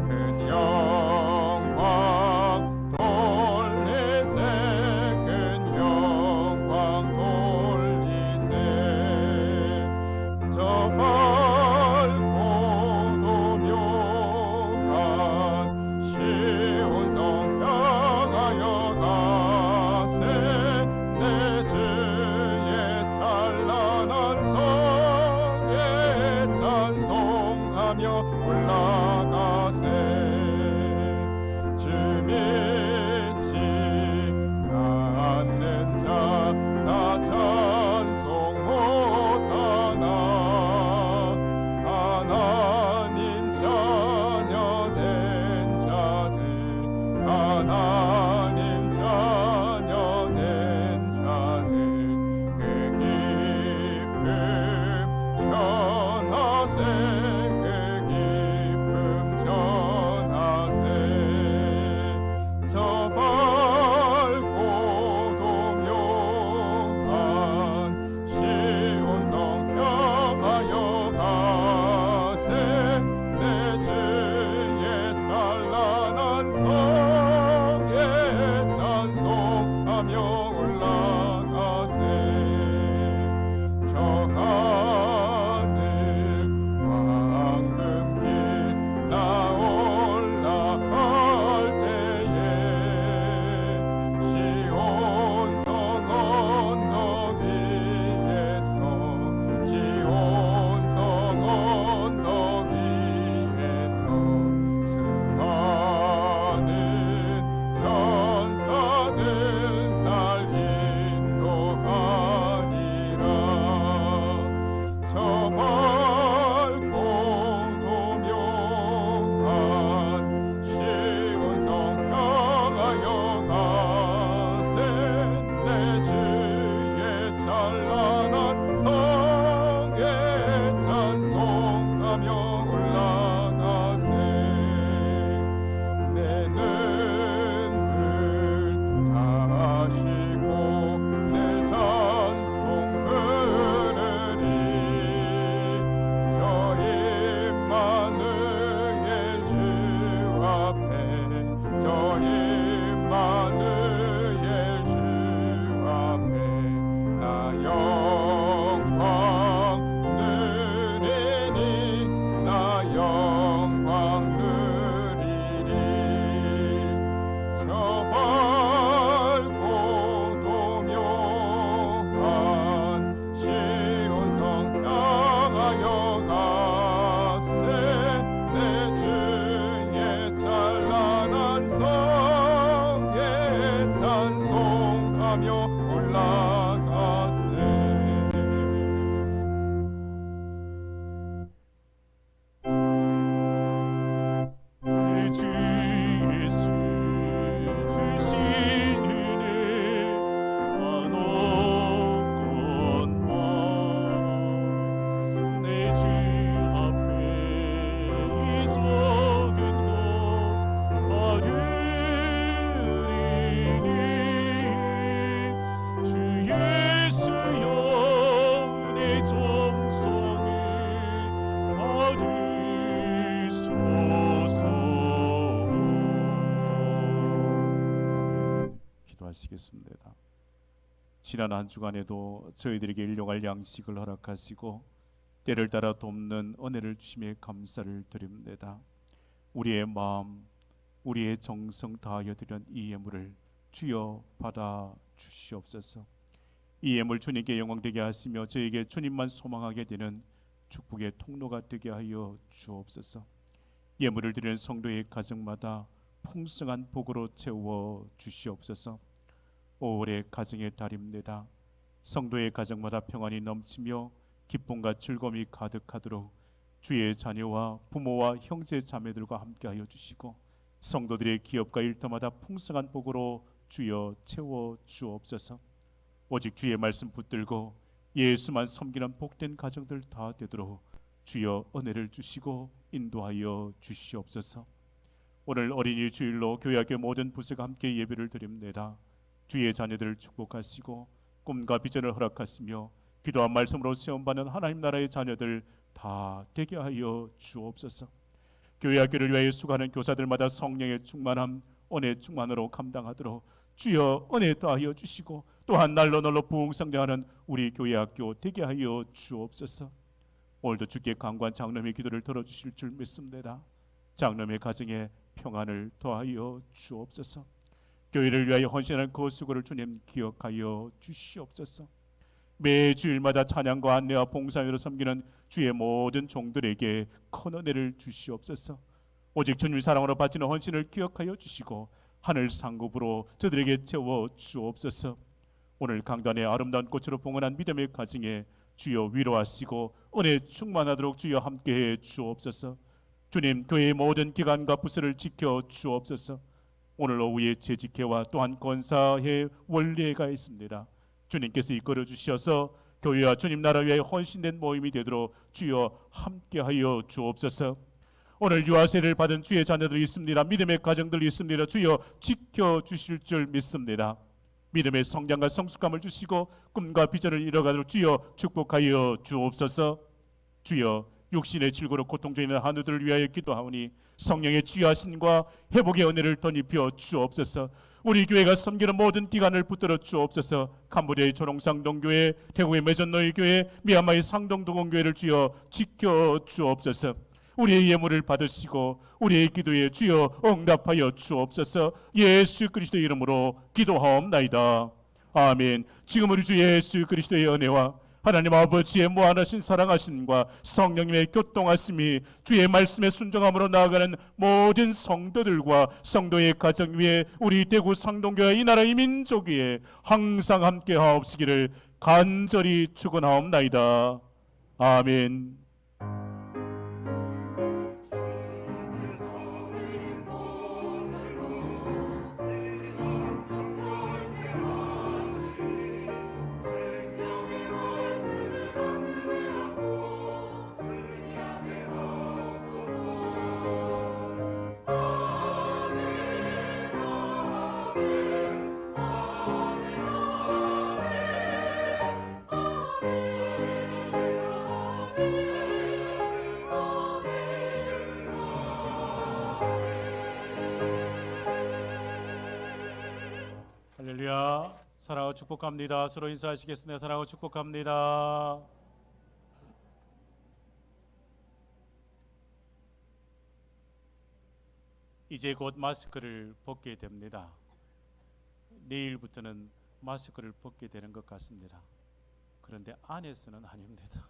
Speaker 1: 큰 영광 돌리세 큰 영광 돌리세 저 밝고
Speaker 3: 인도하시겠습니다. 지난 한 주간에도 저희들에게 일용할 양식을 허락하시고 때를 따라 돕는 은혜를 주심에 감사를 드립니다. 우리의 마음, 우리의 정성 다하여 드린 이 예물을 주여 받아 주시옵소서. 이 예물 주님께 영광되게 하시며 저에게 주님만 소망하게 되는 축복의 통로가 되게 하여 주옵소서. 예물을 드리는 성도의 가정마다 풍성한 복으로 채워 주시옵소서. 5월의 가정의 달입니다. 성도의 가정마다 평안이 넘치며 기쁨과 즐거움이 가득하도록 주의 자녀와 부모와 형제 자매들과 함께하여 주시고 성도들의 기업과 일터마다 풍성한 복으로 주여 채워 주옵소서. 오직 주의 말씀 붙들고 예수만 섬기는 복된 가정들 다 되도록 주여 은혜를 주시고 인도하여 주시옵소서. 오늘 어린이 주일로 교회학교 모든 부서가 함께 예배를 드립니다. 주의 자녀들을 축복하시고 꿈과 비전을 허락하시며 기도한 말씀으로 시험받는 하나님 나라의 자녀들 다 되게 하여 주옵소서. 교회학교를 위하여 수고하는 교사들마다 성령의 충만함, 은혜 충만으로 감당하도록 주여 은혜 더하여 주시고 또한 날로 부흥성장하는 우리 교회학교 되게 하여 주옵소서. 오늘도 주께 강구한 장로의 기도를 들어주실 줄 믿습니다. 장로의 가정에 평안을 더하여 주옵소서. 교회를 위하여 헌신하는 그 수고를 주님 기억하여 주시옵소서. 매 주일마다 찬양과 안내와 봉사로 섬기는 주의 모든 종들에게 큰 은혜를 주시옵소서. 오직 주님 사랑으로 바치는 헌신을 기억하여 주시고 하늘 상급으로 저들에게 채워 주옵소서. 오늘 강단의 아름다운 꽃으로 봉헌한 믿음의 가정에 주여 위로하시고 은혜 충만하도록 주여 함께해 주옵소서. 주님 교회의 모든 기관과 부서를 지켜 주옵소서. 오늘 오후에 재직회와 또한 권사회 원례가 있습니다. 주님께서 이끌어 주셔서 교회와 주님 나라 위에 헌신된 모임이 되도록 주여 함께하여 주옵소서. 오늘 유아세를 받은 주의 자녀들이 있습니다. 믿음의 가정들이 있습니다. 주여 지켜주실 줄 믿습니다. 믿음의 성장과 성숙함을 주시고 꿈과 비전을 이뤄가도록 주여 축복하여 주옵소서. 주여 육신의 질고로 고통 중에 있는 한우들을 위하여 기도하오니 성령의 치유하심과 회복의 은혜를 덧입혀 주옵소서. 우리 교회가 섬기는 모든 기관을 붙들어 주옵소서. 캄보디아의 초롱상동교회, 태국의 매전노이교회, 미얀마의 상동도공교회를 주여 지켜 주옵소서. 우리의 예물을 받으시고 우리의 기도에 주여 응답하여 주옵소서. 예수 그리스도의 이름으로 기도하옵나이다. 아멘. 지금 우리 주 예수 그리스도의 은혜와 하나님 아버지의 무한하신 사랑하심과 성령님의 교통하심이 주의 말씀에 순종함으로 나아가는 모든 성도들과 성도의 가정 위에 우리 대구 상동교회 이 나라 이 민족 위에 항상 함께 하옵시기를 간절히 축원하옵나이다. 아멘. 할렐루야. 사랑하고 축복합니다. 서로 인사하시겠습니다. 사랑하고 축복합니다. 이제 곧 마스크를 벗게 됩니다. 내일부터는 마스크를 벗게 되는 것 같습니다. 그런데 안에서는 아닙니다.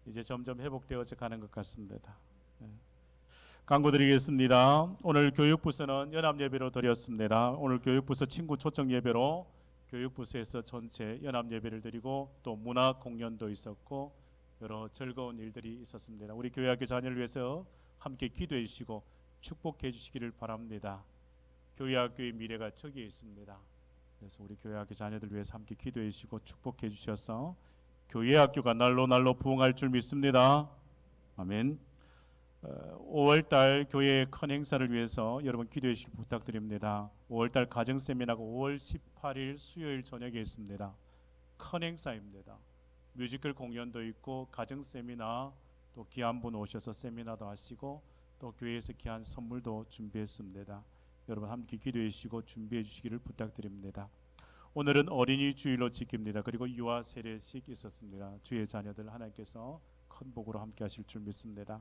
Speaker 3: 이제 점점 회복되어져 가는 것 같습니다. 강구드리겠습니다. 오늘 교육부서는 연합예배로 드렸습니다. 오늘 교육부서 친구 초청 예배로 교육부서에서 전체 연합예배를 드리고 또 문화 공연도 있었고 여러 즐거운 일들이 있었습니다. 우리 교회학교 자녀를 위해서 함께 기도해 주시고 축복해 주시기를 바랍니다. 교회학교의 미래가 저기에 있습니다. 그래서 우리 교회학교 자녀들 위해서 함께 기도해 주시고 축복해 주셔서 교회학교가 날로 부흥할 줄 믿습니다. 아멘. 5월달 교회 큰 행사를 위해서 여러분 기도해 주시길 부탁드립니다. 5월달 가정 세미나가 5월 18일 수요일 저녁에 있습니다. 큰 행사입니다. 뮤지컬 공연도 있고 가정 세미나 또 귀한 분 오셔서 세미나도 하시고 또 교회에서 귀한 선물도 준비했습니다. 여러분 함께 기도해 주시고 준비해 주시기를 부탁드립니다. 오늘은 어린이 주일로 지킵니다. 그리고 유아 세례식 있었습니다. 주의 자녀들 하나님께서 큰 복으로 함께 하실 줄 믿습니다.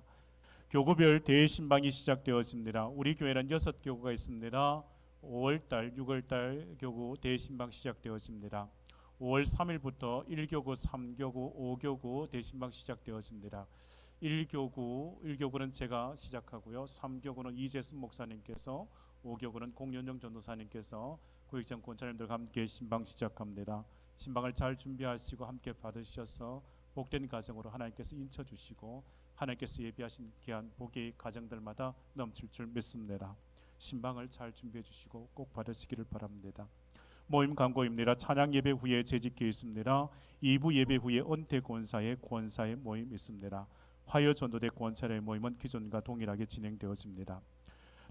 Speaker 3: 교구별 대신방이 시작되었습니다. 우리 교회는 6교구가 있습니다. 5월달, 6월달 교구 대신방 시작되었습니다. 5월 3일부터 1교구, 3교구, 5교구 대신방 시작되었습니다. 1교구는 제가 시작하고요. 3교구는 이재승 목사님께서, 5교구는 공연정 전도사님께서 구역장 권사님들과 함께 신방 시작합니다. 신방을 잘 준비하시고 함께 받으셔서 복된 가정으로 하나님께서 인쳐주시고 하나님께서 예비하신 귀한 복이 가정들마다 넘칠 줄 믿습니다. 신방을 잘 준비해 주시고 꼭 받으시기를 바랍니다. 모임 광고입니다. 찬양 예배 후에 재직기 있습니다. 2부 예배 후에 은퇴 권사의 모임 있습니다. 화요 전도대 권사의 모임은 기존과 동일하게 진행되었습니다.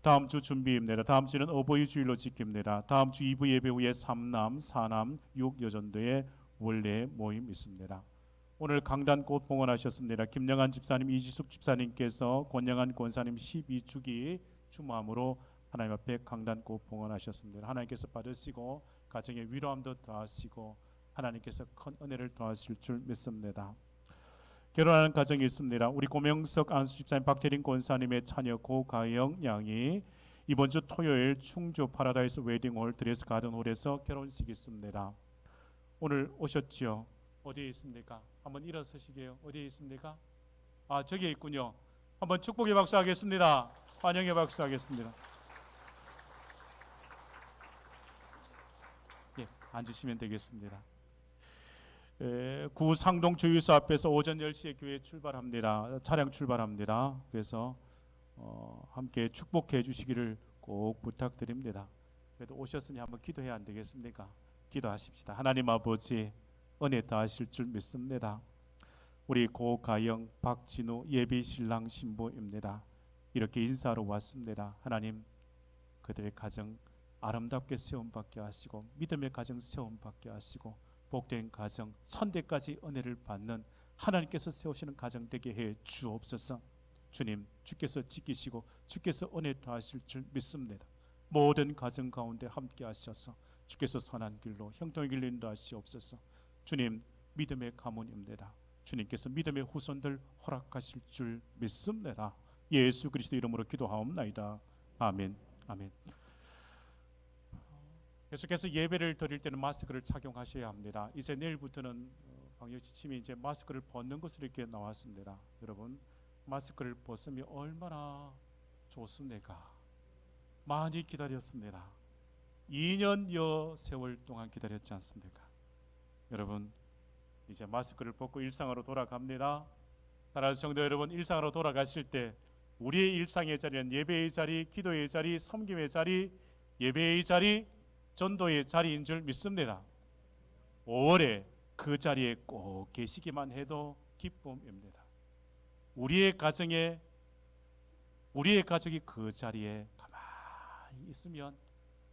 Speaker 3: 다음 주 준비입니다. 다음 주는 어버이 주일로 지킵니다. 다음 주 2부 예배 후에 3남, 4남, 6여전도의 원래 모임 있습니다. 오늘 강단 꽃 봉헌하셨습니다. 김영한 집사님, 이지숙 집사님께서 권영한 권사님 12주기 추모함으로 하나님 앞에 강단 꽃 봉헌하셨습니다. 하나님께서 받으시고 가정의 위로함도 더하시고 하나님께서 큰 은혜를 더하실 줄 믿습니다. 결혼하는 가정이 있습니다. 우리 고명석 안수 집사님, 박태린 권사님의 자녀 고가영 양이 이번 주 토요일 충주 파라다이스 웨딩홀 드레스 가든홀에서 결혼식이 있습니다. 오늘 오셨지요? 어디에 있습니까? 한번 일어서시게요. 어디에 있습니까? 아, 저기에 있군요. 한번 축복의 박수 하겠습니다. 환영의 박수 하겠습니다. 예, 앉으시면 되겠습니다. 구 상동 주유소 앞에서 오전 10시에 교회 출발합니다. 차량 출발합니다. 그래서 함께 축복해 주시기를 꼭 부탁드립니다. 그래도 오셨으니 한번 기도해야 안 되겠습니까? 기도하십시다. 하나님 아버지, 은혜 더하실 줄 믿습니다. 우리 고가영, 박진우 예비 신랑 신부입니다. 이렇게 인사하러 왔습니다. 하나님, 그들의 가정 아름답게 세움받게 하시고 믿음의 가정 세움받게 하시고 복된 가정, 천대까지 은혜를 받는 하나님께서 세우시는 가정 되게 해 주옵소서. 주님, 주께서 지키시고 주께서 은혜 더하실 줄 믿습니다. 모든 가정 가운데 함께 하셔서 주께서 선한 길로 형통의 길로 인도하시옵소서. 주님, 믿음의 가문입니다. 주님께서 믿음의 후손들 허락하실 줄 믿습니다. 예수 그리스도 이름으로 기도하옵나이다. 아멘. 아멘. 계속해서 예배를 드릴 때는 마스크를 착용하셔야 합니다. 이제 내일부터는 방역 지침이 이제 마스크를 벗는 것으로 이렇게 나왔습니다. 여러분, 마스크를 벗으면 얼마나 좋습니까? 많이 기다렸습니다. 2년여 세월 동안 기다렸지 않습니까? 여러분, 이제 마스크를 벗고 일상으로 돌아갑니다. 사랑하는 성도 여러분, 일상으로 돌아가실 때 우리의 일상의 자리는 예배의 자리, 기도의 자리, 섬김의 자리, 예배의 자리, 전도의 자리인 줄 믿습니다. 5월에 그 자리에 꼭 계시기만 해도 기쁨입니다. 우리의 가정이 그 자리에 가만히 있으면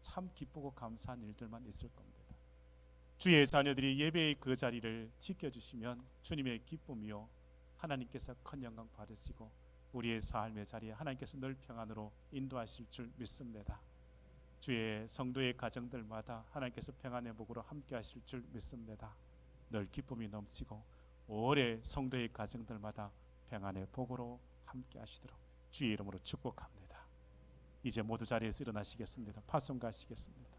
Speaker 3: 참 기쁘고 감사한 일들만 있을 겁니다. 주의 자녀들이 예배의 그 자리를 지켜주시면 주님의 기쁨이요 하나님께서 큰 영광 받으시고 우리의 삶의 자리에 하나님께서 늘 평안으로 인도하실 줄 믿습니다. 주의 성도의 가정들마다 하나님께서 평안의 복으로 함께 하실 줄 믿습니다. 늘 기쁨이 넘치고 5월에 성도의 가정들마다 평안의 복으로 함께 하시도록 주의 이름으로 축복합니다. 이제 모두 자리에서 일어나시겠습니다. 파송 가시겠습니다.